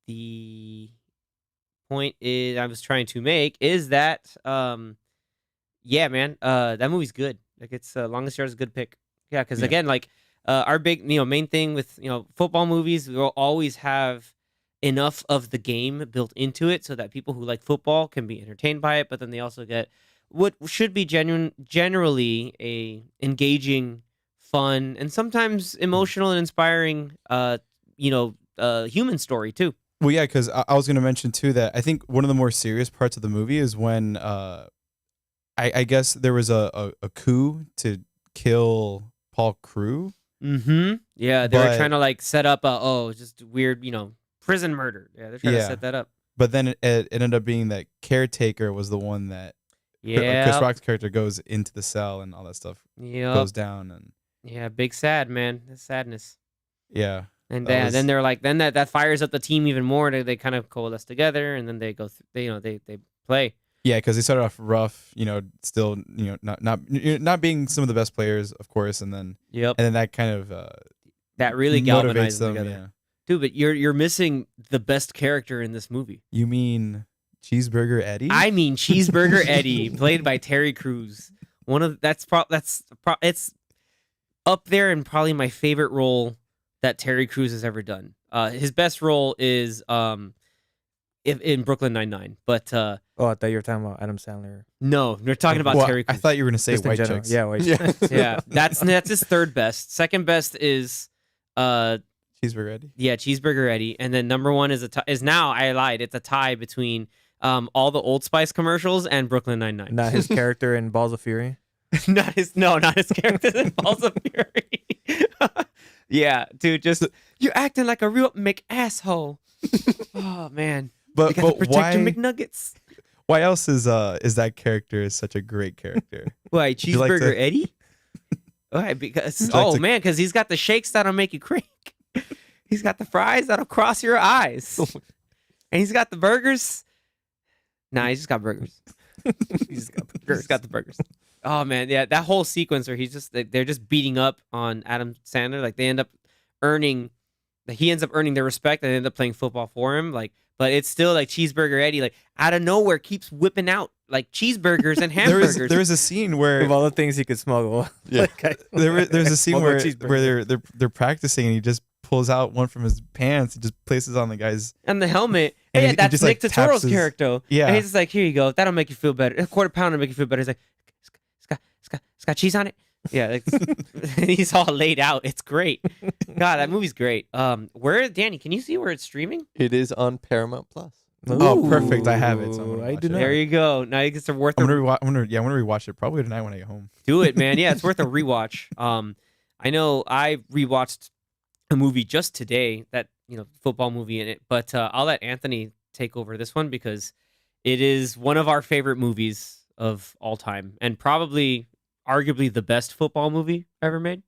The point I was trying to make is that yeah, man, that movie's good. Like it's Longest Yard is a good pick. Yeah, because Yeah. again, like our big main thing with football movies, we'll always have enough of the game built into it so that people who like football can be entertained by it, but then they also get what should be generally a engaging, fun, and sometimes emotional and inspiring human story too. Well, yeah, because I was going to mention too that I think one of the more serious parts of the movie is when I guess there was a coup to kill Paul Crew. Mm-hmm. Yeah, they were But- trying to like set up just weird, prison murder. Yeah, they're trying to Yeah. set that up. But then it ended up being that Caretaker was the one that Yeah. Chris Rock's character goes into the cell and all that stuff Yeah. goes down, and Yeah, big sad, man. That's sadness. yeah, And That was- then they're like, then that fires up the team even more. They kind of coalesce together, and then they go, they play. yeah, because they started off rough, still not being some of the best players, of course, and then Yep. that kind of That really motivates galvanizes them. them together. Yeah. Dude, but you're missing the best character in this movie. You mean Cheeseburger Eddie? I mean, Cheeseburger Eddie, played by Terry Crews. It's up there and probably my favorite role that Terry Crews has ever done. His best role is in Brooklyn Nine-Nine, but Oh, I thought you were talking about Adam Sandler. no, we're talking about Well, Terry I Crews. thought you were gonna say Just in White general. Chicks. Yeah, White Yeah. Chicks. Yeah, that's his third best. Second best is Cheeseburger Eddie. Cheeseburger Eddie, and then number one is now I lied. It's a tie between all the Old Spice commercials and Brooklyn Nine-Nine. Not his character in Balls of Fury. not his character in Balls of Fury. Yeah, dude, just you're acting like a real McAsshole. Oh man, you But got to protect your why? McNuggets. Why else is that character such a great character? Why you like Cheeseburger to- Eddie? Why? Because Would you like to- man, because he's got the shakes that'll make you crank. He's got the fries that'll cross your eyes, and he's got the burgers. Nah, he's just got burgers. He's got He's just got the burgers. Oh man, yeah, that whole sequence where they're just beating up on Adam Sandler. Like he ends up earning their respect, and they end up playing football for him. Like, but it's still like Cheeseburger Eddie, like out of nowhere, keeps whipping out like cheeseburgers and hamburgers. there was a scene where of all the things he could smuggle. Yeah. there's a scene Smuggle where cheeseburger. they're practicing and he just pulls out one from his pants and just places on the guy's. And the helmet. And Yeah, he that's just, Nick like, taps Totoro's his- character. Yeah. And he's just like, here you go. That'll make you feel better. A quarter pound will make you feel better. He's like, it's got cheese on it. Yeah, like, and he's all laid out. It's great. God, that movie's great. Danny? Can you see where it's streaming? It is on Paramount Plus. Oh, perfect. I have it, so I'm gonna I watch do it. not. Yeah. There you go. Now it's worth I'm a gonna rewatch it probably tonight when I get home. do it, man. Yeah, it's worth a rewatch. I know I rewatched a movie just today that football movie in it, but I'll let Anthony take over this one because it is one of our favorite movies of all time and probably arguably the best football movie ever made.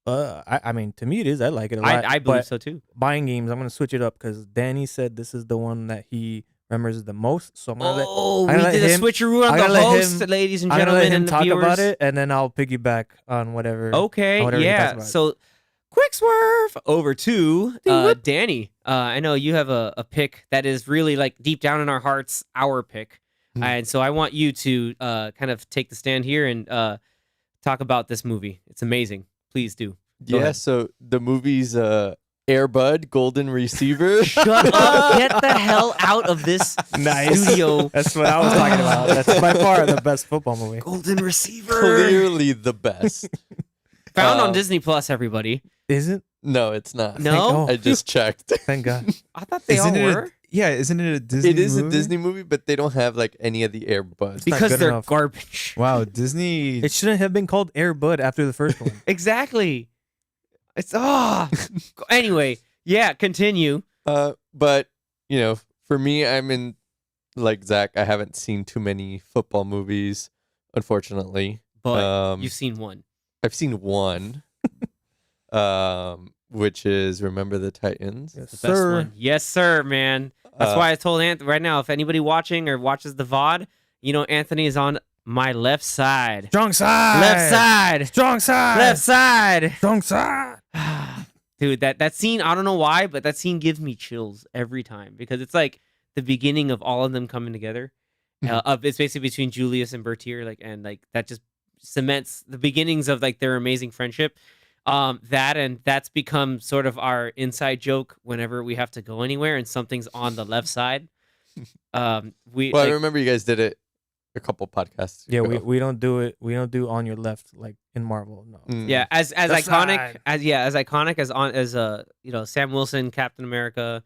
I mean, to me it is. I like it a lot. I believe but so too. Buying games, I'm gonna switch it up because Danny said this is the one that he remembers the most. So I'm gonna let Oh, I'm we gonna did let a him- switcheroo on I'm the gonna let host, him- ladies and I'm gonna gentlemen, let him and the talk viewers. about it, and then I'll piggyback on whatever. Okay, whatever he talks yeah. about. So, quick swerve over to Danny. I know you have a pick that is really like deep down in our hearts, our pick, and so I want you to kind of take the stand here and talk about this movie. It's amazing. Please do. Go Yeah, ahead. so the movie's Air Bud Golden Receiver. Shut up! Get the hell out of this Nice. studio. That's what I was talking about. That's by far the best football movie. Golden Receiver. Clearly the best. Found on Uh, Disney Plus. Everybody. Is it? No, it's not. No, I just checked. Thank God. I thought they all were. Isn't it a Disney It is movie? a Disney movie, but they don't have like any of the Air Buds. not Because good they're enough. garbage. Wow, Disney. It shouldn't have been called Air Bud after the first one. Exactly. It's Anyway, yeah. Continue. But for me, I'm in like Zach. I haven't seen too many football movies, unfortunately. But you've seen one. I've seen one, which is Remember the Titans. Yes, The best one. Yes, sir, man. That's why I told Anthony right now, if anybody watching or watches the VOD, Anthony is on my left side. Strong side. Left side. Strong side. Left side. Strong side. Dude, that scene, I don't know why, but that scene gives me chills every time because it's like the beginning of all of them coming together. It's basically between Julius and Bertier, and that just cements the beginnings of like their amazing friendship. That's become sort of our inside joke whenever we have to go anywhere and something's on the left side. I remember you guys did it a couple podcasts. Yeah, ago. we don't do it. We don't do on your left like in Marvel. No. Mm. yeah, as Left iconic side. as iconic as Sam Wilson Captain America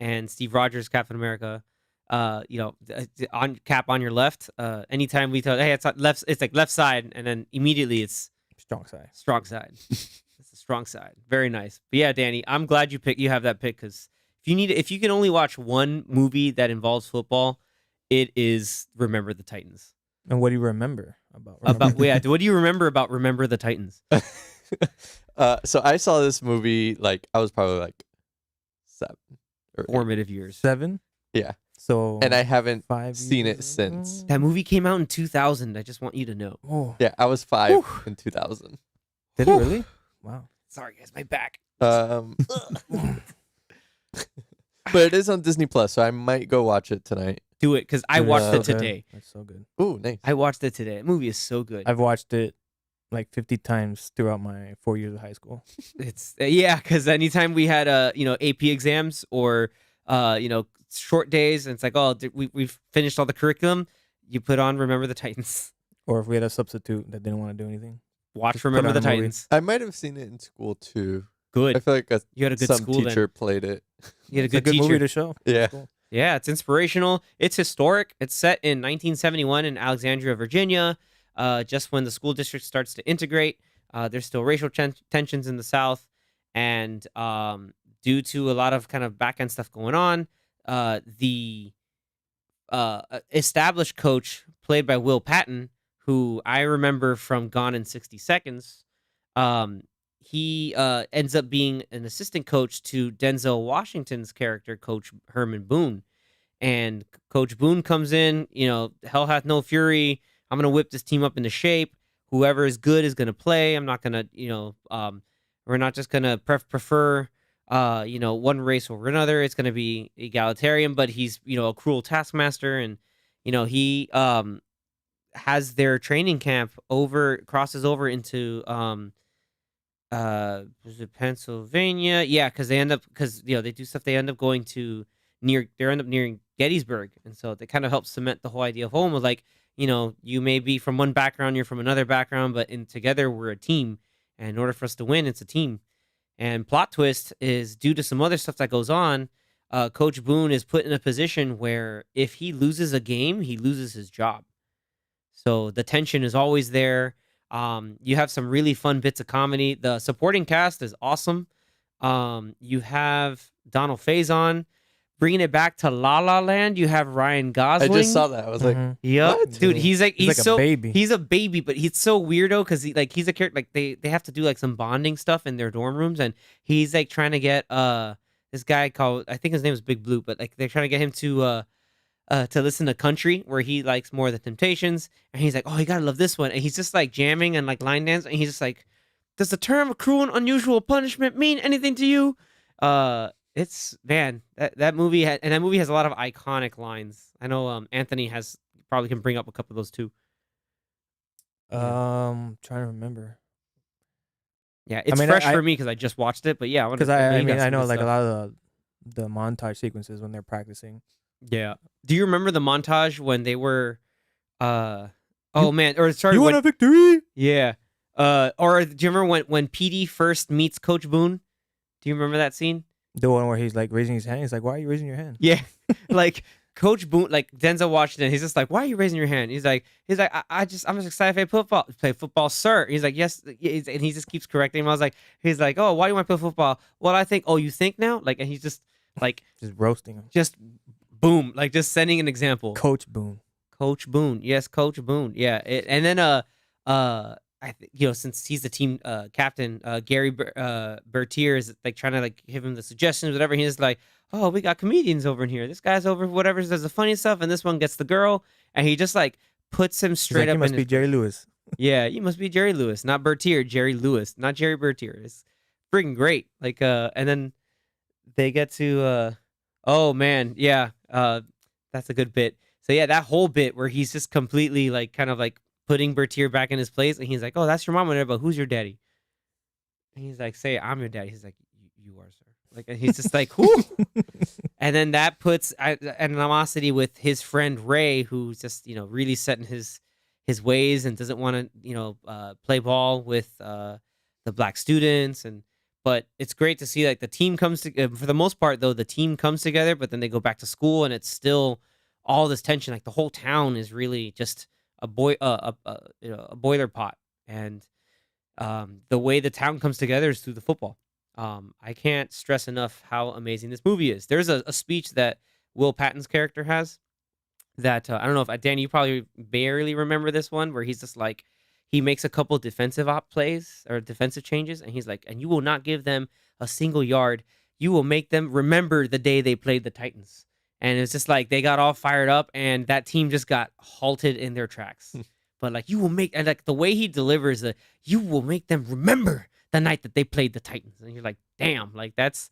and Steve Rogers Captain America. On Cap on your left. Anytime we tell, hey, it's left, it's like left side, and then immediately it's Strong side. strong side. It's the strong side. Very nice. But yeah, Danny, I'm glad you have that pick because if you can only watch one movie that involves football, it is Remember the Titans. And what do you remember about? What do you remember about Remember the Titans? So I saw this movie like I was probably like 7 or 8. Formative years. 7. Yeah, So and I haven't 5 seen it years since. ago? That movie came out in 2000. I just want you to know. Oh, Yeah, I was 5 in 2000. did it really? Wow. Sorry, guys, my back. But it is on Disney Plus, so I might go watch it tonight. Do it because I Dude, watched that's it so good. today. That's so good. Ooh, nice. I watched it today. The movie is so good. I've watched it like 50 times throughout my 4 years of high school. It's yeah, because anytime we had AP exams or short days, and it's like, oh, we've finished all the curriculum, you put on Remember the Titans. Or if we had a substitute that didn't want to do anything. Watch Just put Remember on the a movie. Titans. I might have seen it in school too. Good. I feel like You had a good some school teacher then. played it. You had a It's good a good teacher. movie to show. Yeah. Cool. Yeah, it's inspirational. It's historic. It's set in 1971 in Alexandria, Virginia. Just when the school district starts to integrate, there's still racial tensions in the South, and due to a lot of kind of back end stuff going on, the established coach played by Will Patton, who I remember from Gone in 60 Seconds, he ends up being an assistant coach to Denzel Washington's character, Coach Herman Boone. And Coach Boone comes in, hell hath no fury. I'm going to whip this team up into shape. Whoever is good is going to play. I'm not going to, we're not just going to prefer, one race over another. It's going to be egalitarian, but he's, a cruel taskmaster. And, he has their training camp crosses over into, was it Pennsylvania? Yeah, because they do stuff. They end up going to nearing Gettysburg, and so they kind of help cement the whole idea of home. Of like, you may be from one background, you're from another background, but together we're a team. And in order for us to win, it's a team. And plot twist is due to some other stuff that goes on. Coach Boone is put in a position where if he loses a game, he loses his job. So the tension is always there. You have some really fun bits of comedy. The supporting cast is awesome. You have Donald Faison. Bringing it back to La La Land, you have Ryan Gosling. I just saw that. I was like, yep, what? dude, he's like a so baby. He's a baby, but he's so weirdo because he's a character. Like they have to do like some bonding stuff in their dorm rooms, and he's like trying to get this guy called, I think his name is Big Blue, but like they're trying to get him to listen to country where he likes more of the Temptations, and he's like, oh, you gotta love this one, and he's just like jamming and like line dance, and he's just like, does the term cruel and unusual punishment mean anything to you? It's man, that movie and that movie has a lot of iconic lines. I know Anthony probably can bring up a couple of those too. Trying to remember. Yeah, it's mean, fresh I- for me because I just watched it. But yeah, Because I know like a lot of the montage sequences when they're practicing. Yeah. Do you remember the montage when they were, oh man, or sorry, You when, want a victory? yeah, or do you remember when PD first meets Coach Boone? Do you remember that scene? The one where he's like raising his hand. He's like, "Why are you raising your hand?" Yeah, like Coach Boone, like Denzel Washington. He's just like, "Why are you raising your hand?" He's like, I'm just excited to play football, sir. He's like, "Yes," and he just keeps correcting him. He's like, "Oh, why do you want to play football?" Well, I think. Oh, you think now? Like, and he's just like, Just roasting him. just boom, like just sending an example. Coach Boone. Coach Boone, yes, Coach Boone, yeah. And then since he's the team captain, Gary Bertier is like trying to like give him the suggestions, whatever. He's like, oh, we got comedians over in here. This guy's over, whatever, does the funny stuff, and this one gets the girl, and he just like puts him He's straight like, up. you must in be his- Jerry Lewis. Yeah, you must be Jerry Lewis, not Bertier. Jerry Lewis, not Jerry Bertier. It's freaking great. Like, and then they get to, oh man, yeah, that's a good bit. So yeah, that whole bit where he's just completely like, kind of like putting Bertier back in his place, and he's like, oh, that's your mom, but who's your daddy? And he's like, say, I'm your daddy. He's like, you are, sir. Like, and he's just like, whoo. And then that puts animosity with his friend Ray, who's just really set in his ways and doesn't want to play ball with the black students. But it's great to see like the team comes together. For the most part, though, the team comes together, but then they go back to school, and it's still all this tension. Like the whole town is really just a boiler pot, and the way the town comes together is through the football. I can't stress enough how amazing this movie is. There's a speech that Will Patton's character has that I don't know if Dan, you probably barely remember this one, where he's just like, he makes a couple defensive plays or defensive changes, and he's like, and you will not give them a single yard. You will make them remember the day they played the Titans. And it's just like they got all fired up, and that team just got halted in their tracks. But like, you will make, and like the way he delivers you will make them remember the night that they played the Titans. And you're like, damn, like that's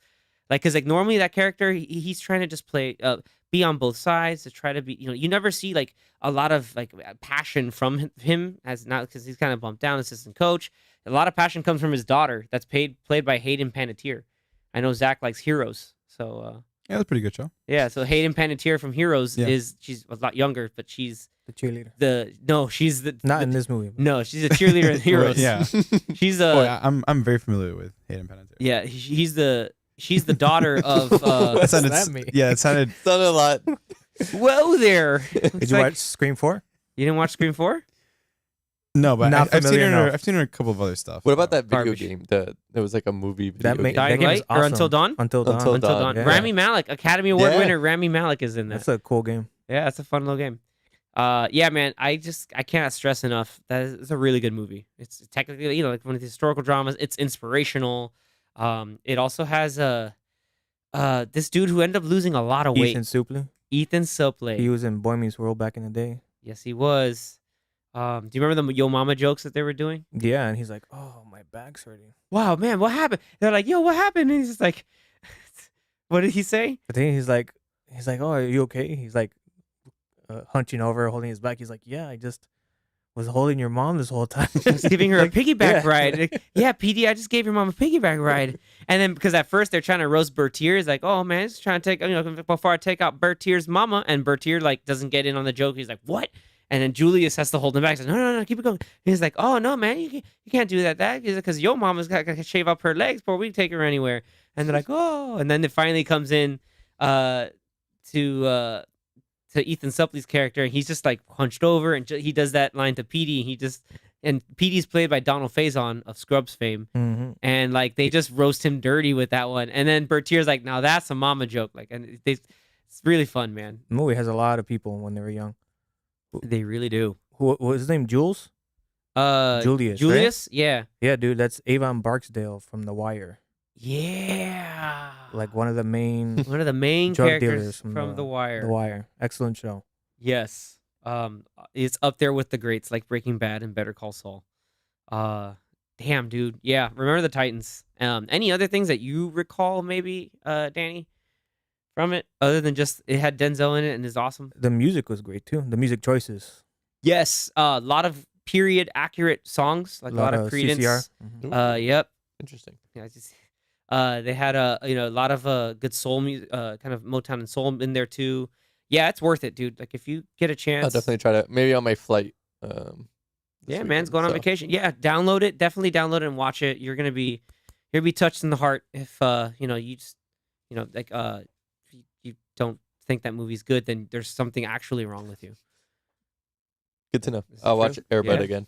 Like, cause like normally that character, he's trying to just play, be on both sides to try to be, you never see like a lot of like passion from him as not because he's kind of bumped down, assistant coach. A lot of passion comes from his daughter that's played by Hayden Panettiere. I know Zach likes Heroes, so Yeah, that's a pretty good show. yeah. So Hayden Panettiere from Heroes Yeah. she's a lot younger, but she's The cheerleader. she's the Not in this movie. no, she's a cheerleader in Heroes. Yeah. She's Oh, yeah, I'm very familiar with Hayden Panettiere. yeah, she's the daughter of That sounded, What's that mean? yeah, it sounded. Done a lot. whoa there. Did you watch Scream 4? You didn't watch Scream 4? No, but Not I've seen familiar her. enough. I've seen her in a couple of other stuff. What about that video Garbage. game? It was like a movie video That, game. Dying game is Light or awesome. Until Dawn? Until Dawn. Until Until Dawn, Dawn. yeah. Rami Malek, Academy Award Yeah. winner Rami Malek is in that. That's a cool game. Yeah, it's a fun little game. Yeah, man, I cannot stress enough that it's a really good movie. It's technically, like one of the historical dramas. It's inspirational. It also has this dude who ended up losing a lot of weight. Ethan Suplee. Ethan Suplee. He was in Boy Meets World back in the day. Yes, he was. Do you remember the Yo Mama jokes that they were doing? Yeah, and he's like, "Oh, my back's hurting." Wow, man, what happened? They're like, yo, what happened? And he's just like, what did he say? I think he's like, "Oh, are you okay?" He's like, hunching over, holding his back. He's like, "Yeah, I just was holding your mom this whole time." Just giving her a piggyback yeah. ride. Like, yeah, PD, I just gave your mom a piggyback ride. And then because at first they're trying to roast Bertier, he's like, oh man, just trying to take, before I take out Bertier's mama, and Bertier like doesn't get in on the joke. He's like, what? And then Julius has to hold him back. He's like, no, keep it going. He's like, oh no, man, you can't do that. Because your mama's got to shave up her legs before we take her anywhere. And they're like, oh. And then it finally comes in to Ethan Supplee's character, and he's just like hunched over, and he does that line to Petey. And Petey's played by Donald Faison of Scrubs fame, and like they just roast him dirty with that one. And then Bertier's like, now that's a mama joke, like, and it's really fun, man. The movie has a lot of people when they were young. They really do. Who what was his name? Jules? Julius. Julius, right? yeah, Yeah, dude, that's Avon Barksdale from The Wire. yeah, Like one of the main one of the main drug characters dealers from The Wire. The Wire. Excellent show. Yes. It's up there with the greats like Breaking Bad and Better Call Saul. Damn, dude. Yeah, remember the Titans. Any other things that you recall, maybe, Danny, from it, other than just it had Denzel in it and is awesome? The music was great too. The music choices. Yes, a lot of period accurate songs, like a lot of Credence. CCR. Yep. Interesting. Yeah, they had a lot of good soul music, kind of Motown and soul in there too. Yeah, it's worth it, dude. Like if you get a chance, I'll definitely try to maybe on my flight. Yeah, man's going on vacation. Yeah, download it. Definitely download it and watch it. You're gonna be touched in the heart if you just like if you don't think that movie's good, then there's something actually wrong with you. Good to know. This is I'll watch true. Airbud Yeah. again.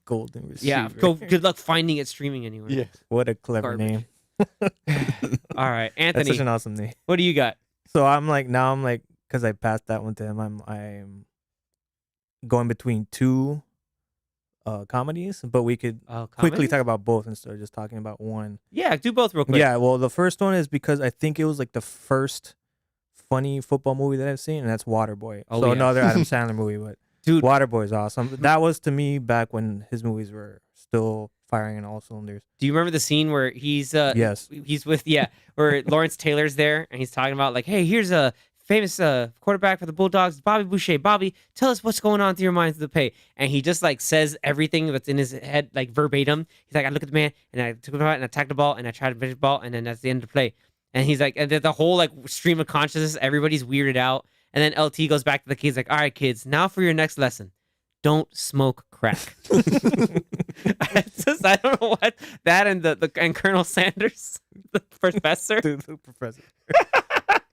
Golden Receiver. Yeah, good luck finding it streaming anywhere. Yeah. What a clever Garbage. name. All right, That's Anthony, such an awesome name. what do you got? So I'm like, because I passed that one to him, I'm going between two comedies, but we could quickly Comedy? talk about both instead of just talking about one. Yeah, do both real quick. Yeah, well, the first one is because I think it was like the first funny football movie that I've seen, and that's Waterboy. Oh, so yeah. another Adam Sandler movie, but Dude. Waterboy is awesome. That was to me back when his movies were still firing on all cylinders. Do you remember the scene where he's Yes. he's with where Lawrence Taylor's there and he's talking about like, hey, here's a famous quarterback for the Bulldogs, Bobby Boucher. Bobby, tell us what's going on through your mind through the pay. And he just like says everything that's in his head like verbatim. He's like, I look at the man and I took it out and I attacked the ball and I tried to finish the ball and then that's the end of the play. And he's like, and the whole like stream of consciousness, everybody's weirded out. And then LT goes back to the kids like, all right, kids, now for your next lesson. Don't smoke crack. I don't know what that and and Colonel Sanders, the professor. The professor.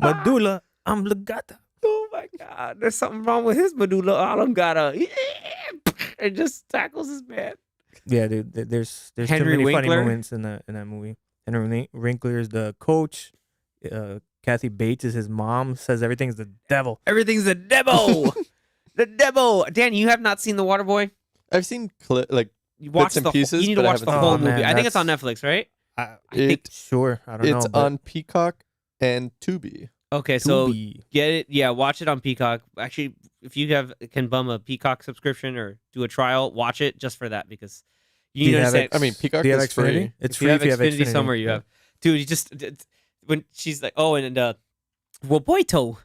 Medulla oblongata. Oh my God, there's something wrong with his medulla oblongata. It just tackles his man. Yeah, dude. There's too Henry many funny Winkler? moments in that movie. Henry Winkler is the coach. Kathy Bates is his mom. Says everything's the devil. Everything's the devil. The devil. Danny, you have not seen The Waterboy? I've seen You watch and the pieces, you need to but I watch the haven't whole seen it. movie. Oh, man, I think it's on Netflix, right? I think- sure. I don't know. it's but on Peacock and Tubi. Okay, so Tubi. get it. Yeah, watch it on Peacock. Actually, if you can bum a Peacock subscription or do a trial, watch it just for that because you Do need you to have understand. I mean, Peacock Do you have is free. Xfinity? It's if free you have if you have Xfinity Xfinity. somewhere, you Yeah. have. Dude, you just when she's like, oh, and Woboito,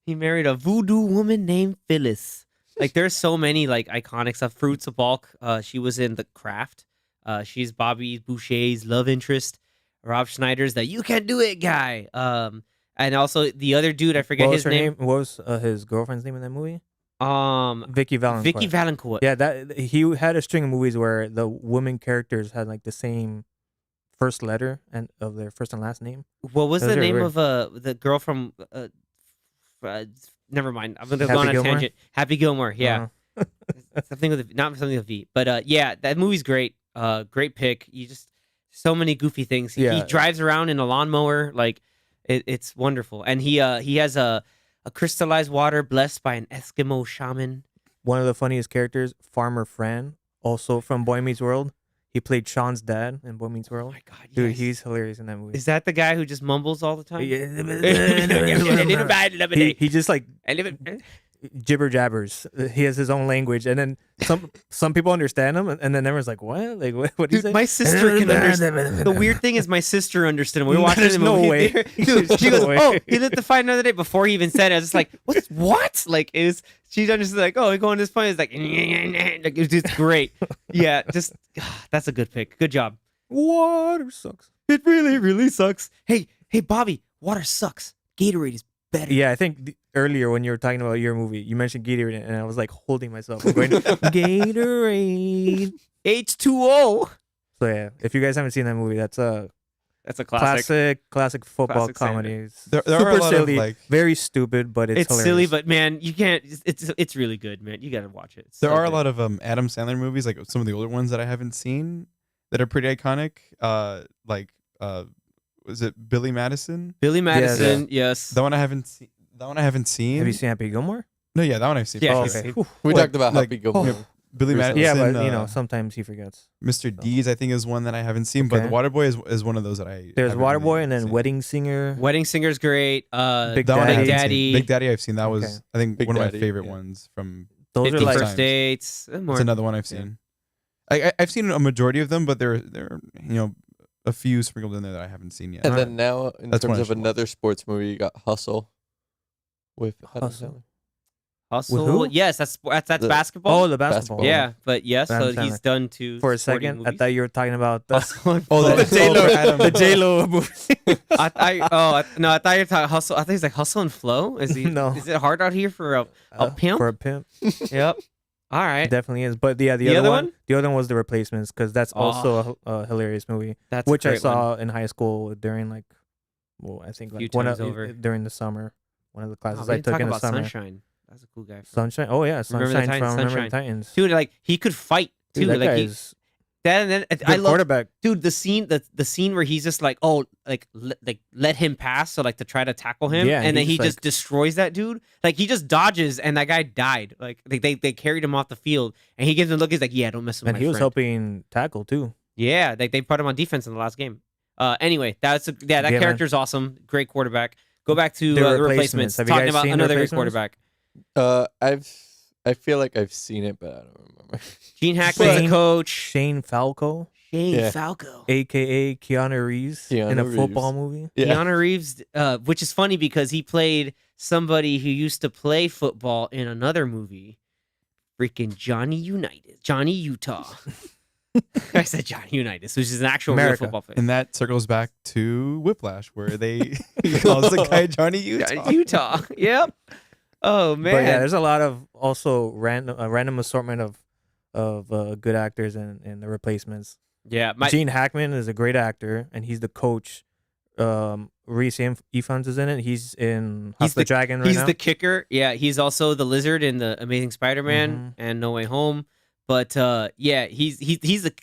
he married a voodoo woman named Phyllis. Like, there's so many like iconic stuff. Fruits of Bulk. She was in The Craft. She's Bobby Boucher's love interest. Rob Schneider's the "You Can Do It" guy. And also the other dude, I forget What was his her name. What was his girlfriend's name in that movie? Vicky Valancourt. Valancourt. Yeah, that he had a string of movies where the women characters had like the same first letter and of their first and last name. What was That the was very name weird. of the girl from? Never mind. I'm gonna go Happy on a Gilmore? tangent. Happy Gilmore. Yeah, something with not something with V. But yeah, that movie's great. Great pick. You just so many goofy things. He Yeah. drives around in a lawnmower. Like it's wonderful. And he has a crystallized water blessed by an Eskimo shaman. One of the funniest characters, Farmer Fran, also from Boy Meets World. He played Sean's dad in Boy Meets Oh World. my god, Dude, yes. he's hilarious in that movie. Is that the guy who just mumbles all the time? he just like jibber jabbers. He has his own language, and then some people understand him, and then everyone's like, "What? Like what do you Dude, say?" my sister can understand. The weird thing is, my sister understood him. We were watching There's the no movie. way. Dude, There's she no goes, way. "Oh, he lived to fight another day." Before he even said it, I was just like, "What? Like, is she understood? Like, oh, going this point is like, like it's great. Yeah, just that's a good pick. Good job. Water sucks. It really sucks. Hey, Bobby, water sucks. Gatorade is better. Yeah, I think earlier when you were talking about your movie, you mentioned Gatorade, and I was like holding myself. I'm going, Gatorade. H2O. So yeah, if you guys haven't seen that movie, that's a That's a classic. classic football Classic comedy. standard. It's There are super a lot of, silly, like- very stupid, but it's hilarious. silly, but man, you can't. It's really good, man. You gotta watch it. It's There so are a good. lot of Adam Sandler movies, like some of the older ones that I haven't seen, that are pretty iconic. Was it Billy Madison? Billy Madison. Yes. That one I haven't seen. That one I haven't seen. Have you seen Happy Gilmore? No, yeah, that one I've seen. Yeah, for Oh, he's- sure. okay. We What, talked about like- Happy Gilmore. Billy Recently. Madison. Yeah, but you know, sometimes he forgets. Mr. Deeds, I think, is one that I haven't seen. But Okay. The Waterboy is one of those that I. There's haven't Waterboy really and then seen. Wedding Singer. Wedding Singer's great. Big That one I Daddy. haven't seen. Daddy. Big Daddy, I've seen. That was, Okay. I think, Big one of my Daddy, favorite yeah. ones from. Those are 50 like times. First Dates. It's another one I've seen. I've seen a majority of them, but there are a few sprinkled in there that I haven't seen yet. And then now, in That's one terms I of should another sports movie, you got Hustle with Adam Hustle. Sandler. Hustle. who? Yes, that's The- basketball. Oh, the basketball. Basketball. yeah, but yes, so Adam he's Sandler. done two. For a sporting second, I movies. thought you were talking about the, Hustle. Oh, the that's J-Lo. for Adam. the J Lo movie. I thought you were talking Hustle. I think he's like Hustle and Flow. Is he? No. Is it hard out here for a pimp? For a pimp, Yep. All right. definitely is. But yeah, the, The other other one, one? the other one was The Replacements, because that's also a hilarious movie, That's which a I great one. saw in high school during like, well, I think Few like one times of over. during the summer, one of the Oh, classes we I didn't took talk in the about summer. Sunshine. That's a cool guy. Sunshine. Oh yeah, Remember the Sunshine Titans? from Remember the Sunshine. Titans. Dude, like he could fight too. Dude, that like guy he, is that and then good I love quarterback. dude the scene where he's just like let him pass so like to try to tackle him Yeah, and then he he just, just like- destroys that dude. Like he just dodges and that guy died. Like they carried him off the field and he gives him a look. He's like, yeah, don't mess with And my he was friend. helping tackle too. Yeah, they put him on defense in the last game. Anyway, that Yeah, man. character's awesome. Great quarterback. Go back to The the Replacements. replacements. Have you Talking guys about seen The another great Replacements? quarterback. I feel like I've seen it, but I don't remember. Gene Hackman's a Shane- coach. Shane Falco, Shane Yeah. Falco. aka Keanu Reeves, in a Keanu football Reeves. movie. Yeah. Keanu Reeves, which is funny because he played somebody who used to play football in another movie. Freaking Johnny Utah. I said Johnny Unitas, which is an actual real America. football player. And that circles back to Whiplash, where they he calls the guy Johnny Utah. Johnny Utah. Yep. Oh man. But yeah, there's a lot of also random assortment of good actors in The Replacements. yeah. Gene Hackman is a great actor, and he's the coach. Reese Ifans is in it. He's in House He's of the Dragon right he's now. the kicker. Yeah, he's also the lizard in the Amazing Spider-Man Mhm. and No Way Home. But yeah, he's the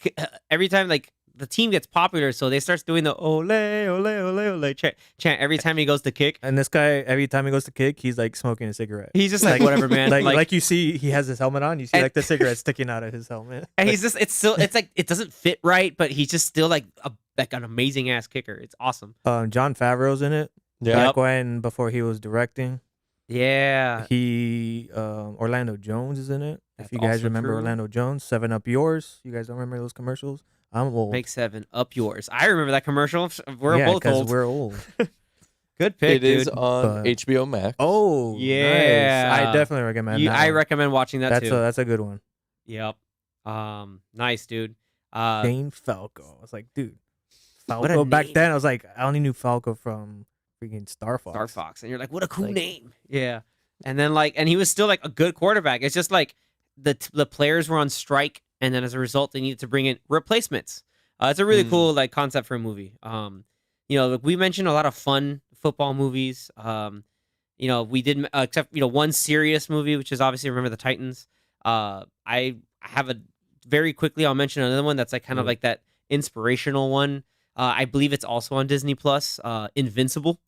every time like the team gets popular, so they starts doing the ole ole ole ole chant every time he goes to kick. And this guy, every time he goes to kick, he's like smoking a cigarette. He's just like whatever, man. Like you see, he has his helmet on. You see And- like the cigarette sticking out of his helmet. and he's just it's like it doesn't fit right, but he's just still like an amazing ass kicker. It's awesome. John Favreau's in it. Yeah. Back when before he was directing. Yeah. He Orlando Jones is in it. If That's you guys also remember true. Orlando Jones, 7 Up Yours. You guys don't remember those commercials? I'm old. Make 7 up yours. I remember that commercial. We're yeah, both 'cause old. we're old. Good pick, It is dude. on But- HBO Max. Oh, Yeah. nice. I definitely recommend that. I one. recommend watching that That's too. that's a good one. Yep. Nice, dude. Jane Falco. I was like, dude, What a Falco. Back name. then, I was like, I only knew Falco from freaking Star Fox. Star Fox, and you're like, what a cool Like- name. Yeah. And then and he was still like a good quarterback. It's just like the players were on strike, and then as a result, they needed to bring in replacements. It's a really cool like concept for a movie. Like we mentioned a lot of fun football movies. We did except one serious movie, which is obviously Remember the Titans. I have a very quickly. I'll mention another one that's like kind of like that inspirational one. I believe it's also on Disney Plus. Invincible.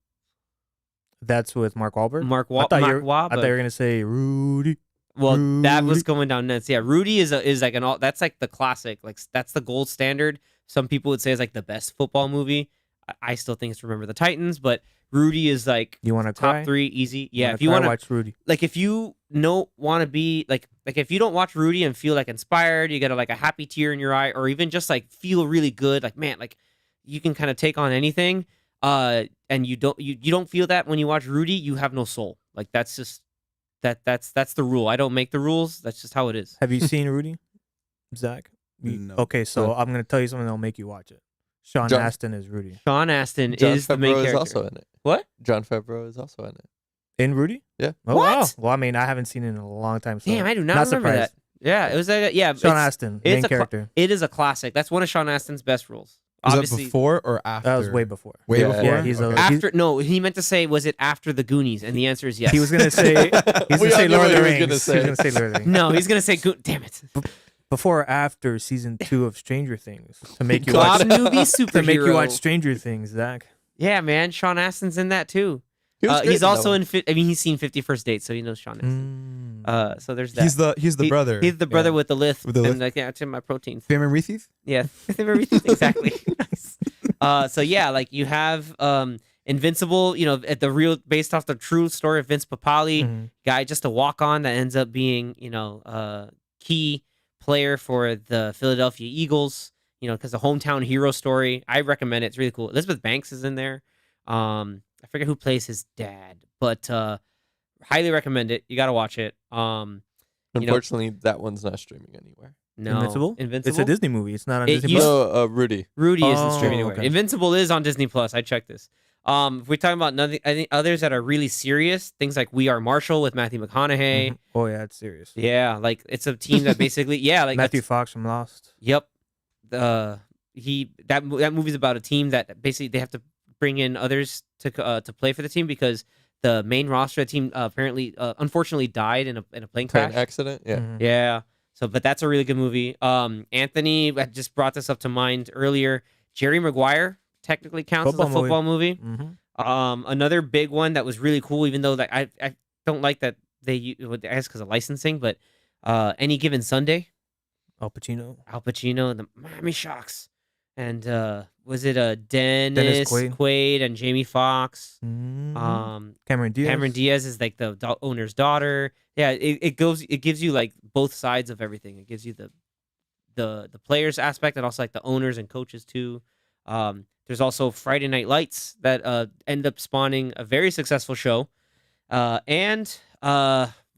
That's with Mark Wahlberg. Mark I thought you were Wahlberg. gonna say Rudy. Well, that was Rudy. going down nuts. Yeah, Rudy is like an all. That's like the classic. Like that's the gold standard. Some people would say it's like the best football movie. I still think it's Remember the Titans, but Rudy is like You want to top 3 easy. Yeah, Wanna if you cry? want to watch Rudy. like if you want to be like if you don't watch Rudy and feel like inspired, you get like a happy tear in your eye, or even just like feel really good, like man, like you can kind of take on anything. And you don't feel that when you watch Rudy, you have no soul. Like that's just that's the rule. I don't make the rules. That's just how it is. Have you seen Rudy, Zach? No. Okay, so I'm gonna tell you something that'll make you watch it. Sean John- Astin is Rudy Sean Astin John is the main Favreau is character. also in it. What? John Favreau is also in it. in Rudy. Yeah. Oh, What? wow. Well, I mean, I haven't seen it in a long time. So Damn, I do not not remember surprised. that. Yeah, it was like Sean it's, Astin, it's main a cla- character. it is a classic. That's one of Sean Astin's best roles. Was that Obviously, before or after? That was way before. Way Yeah, before. yeah, he's a- Okay. after. No, he meant to say, was it after the Goonies? And the answer is yes. He was gonna say he's We gonna all say knew Lord of what the he was gonna Rings. say. He was gonna say Lord of the Rings. No, he's gonna say. Damn it. Before or after season 2 of Stranger Things to make you Bob watch Newby superhero. to make you watch Stranger Things, Zach. Yeah, man. Sean Astin's in that too. He was great He's in that also one. he's seen 51st Dates, so he knows Sean Astin. So there's that. He's the brother. He's the brother Yeah. with the lift. With the and lift. like, yeah, it's in my protein. Family Reethies? Yeah, exactly. Nice. So yeah, like you have Invincible. At the real based off the true story of Vince Papali, Mhm. guy just a walk on that ends up being key player for the Philadelphia Eagles. Because the hometown hero story. I recommend it. It's really cool. Elizabeth Banks is in there. I forget who plays his dad, but highly recommend it. You got to watch it. Unfortunately, that one's not streaming anywhere. No, Invincible? Invincible. It's a Disney movie. It's not on It Disney used- Plus. No, Rudy. Rudy isn't Oh, streaming anywhere. okay. Invincible is on Disney Plus. I checked this. If we're talking about nothing, I think others that are really serious, things like We Are Marshall with Matthew McConaughey. Mhm. Oh yeah, it's serious. Yeah, like it's a team that basically, yeah, like Matthew that's- Fox from Lost. Yep. That movie's about a team that basically they have to bring in others to play for the team because the main roster of the team apparently unfortunately died in a plane Plane crash. accident. Yeah. Mhm. Yeah. So, but that's a really good movie. Anthony I just brought this up to mind earlier. Jerry Maguire technically counts as a Football football movie. Mhm. Another big one that was really cool, even though that I don't like that I guess because of licensing, but Any Given Sunday, Al Pacino. Al Pacino and the Miami Sharks, and was it Dennis Quaid and Jamie Foxx? Mhm. Cameron Diaz. Cameron Diaz is like the owner's daughter. Yeah, it gives you like both sides of everything. It gives you the players aspect and also like the owners and coaches too. There's also Friday Night Lights that end up spawning a very successful show, and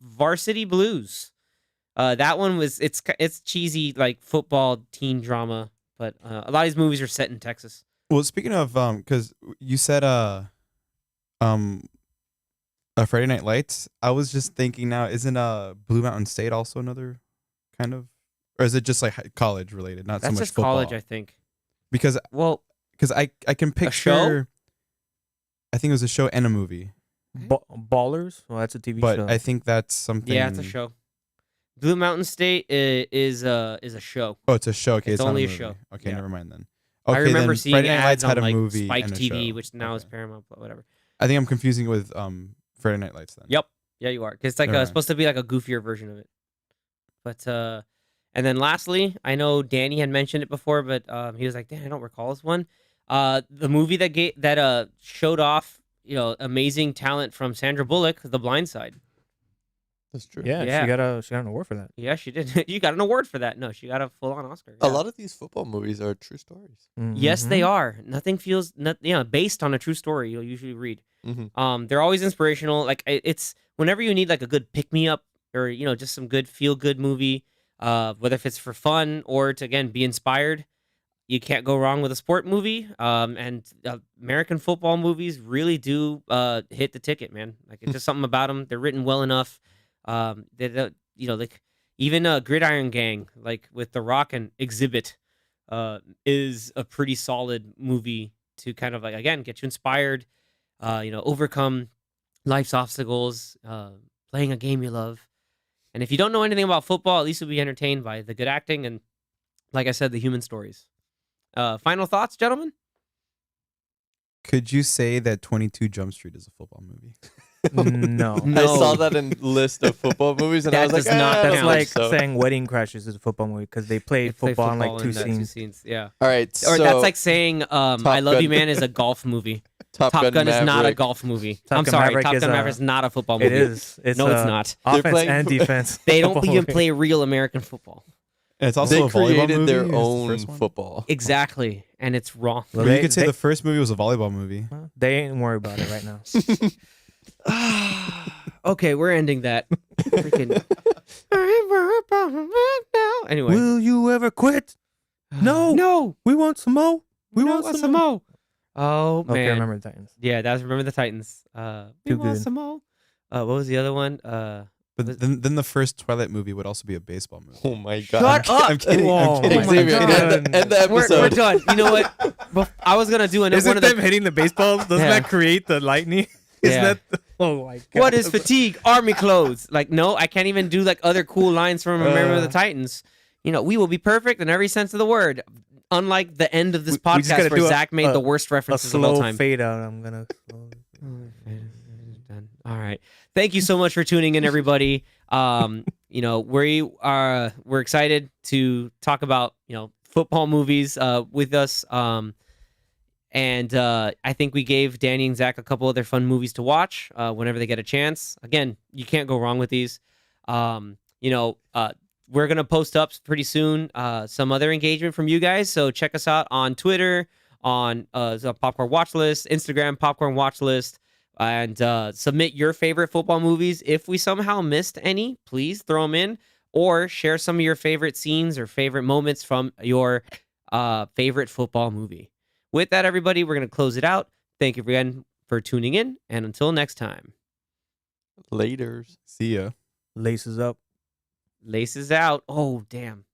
Varsity Blues. That one was it's cheesy like football teen drama, but a lot of these movies are set in Texas. Well, speaking of, because you said Friday Night Lights, I was just thinking now, isn't Blue Mountain State also another kind of, or is it just like college related, not That's so much just football? college, I think. Because Well, I can picture. show? I think it was a show and a movie, Ballers. Well, that's a TV but show. I think that's something. yeah, it's a show. Blue Mountain State is a show. Oh, it's a show. Okay, It's not only a movie. show. Okay, Yeah. never mind then. I Okay, remember then seeing Friday Night ads Lights had on a like movie Spike and a TV, show. which now is Okay. Paramount, but whatever. I think I'm confusing it with Friday Night Lights then. Yep. Yeah, you are. Because it's like Alright. supposed to be like a goofier version of it. But and then lastly, I know Danny had mentioned it before, but he was like, "Dan, I don't recall this one." The movie that showed off, amazing talent from Sandra Bullock, The Blind Side. That's true. Yeah, Yeah. she got an award for that. Yeah, she did. You got an award for that. No, she got a full-on Oscar. A yeah. lot of these football movies are true stories. Yes, they Mhm. are. Nothing feels based on a true story. You'll usually read. Mm-hmm. They're always inspirational. Like it's whenever you need like a good pick me up or just some good feel good movie, whether if it's for fun or to again be inspired, you can't go wrong with a sport movie. And American football movies really do hit the ticket, man. Like it's just something about them. They're written well enough. They don't, like even Gridiron Gang, like with The Rock and Exhibit, is a pretty solid movie to kind of like again get you inspired. Overcome life's obstacles, playing a game you love. And if you don't know anything about football, at least you'll be entertained by the good acting and, like I said, the human stories. Final thoughts, gentlemen? Could you say that 22 Jump Street is a football movie? No. No. I saw that in list of football movies, and That I was like, does not I count. don't That's think like so. saying Wedding Crashers is a football movie because they played They play football in like two that scenes. Yeah. All right, Or so that's like saying I Love You Gun. Man is a golf movie. Top Gun is not a Maverick. golf movie. Top I'm Gun sorry, Maverick Top is Gun a- Maverick is not a football movie. It is. It's No, it's not. They're Offense playing- and defense. They don't football even movie. play real American football. And it's also They a volleyball created movie. their is the own first one? football. Exactly, and it's wrong. Well, But you they- could say they- the first movie was a volleyball movie. They ain't worried about it right now. Okay, we're ending that. Freaking. Anyway, Will you ever quit? No. no, We want some more. We no, want some more. Oh man, Okay, I remember the Titans. yeah, that was Remember the Titans. We Too want good. some more. What was the other one? But then the first Twilight movie would also be a baseball movie. Oh my god! Shut up. I'm kidding. Whoa. I'm kidding. Oh my Xavier, God. end the We're episode. done. You know what? I was gonna do one of the. hitting the baseball? Doesn't Yeah. that create the lightning? Yeah. Oh my god. What is fatigue? Army clothes. Like, no, I can't even do like other cool lines from Remember the Uh. Titans. We will be perfect in every sense of the word. Unlike the end of this We just podcast gotta where do Zach made the worst a references of all slow time. fade out? I'm gonna. Done. All right. Thank you so much for tuning in, everybody. We're excited to talk about football movies with us. And I think we gave Danny and Zach a couple other fun movies to watch whenever they get a chance. Again, you can't go wrong with these. We're going to post up pretty soon some other engagement from you guys. So check us out on Twitter, on the Popcorn Watchlist, Instagram, Popcorn Watchlist, and submit your favorite football movies. If we somehow missed any, please throw them in or share some of your favorite scenes or favorite moments from your favorite football movie. With that, everybody, we're going to close it out. Thank you again for tuning in, and until next time. Laters. See ya. Laces up. Laces out. Oh, damn.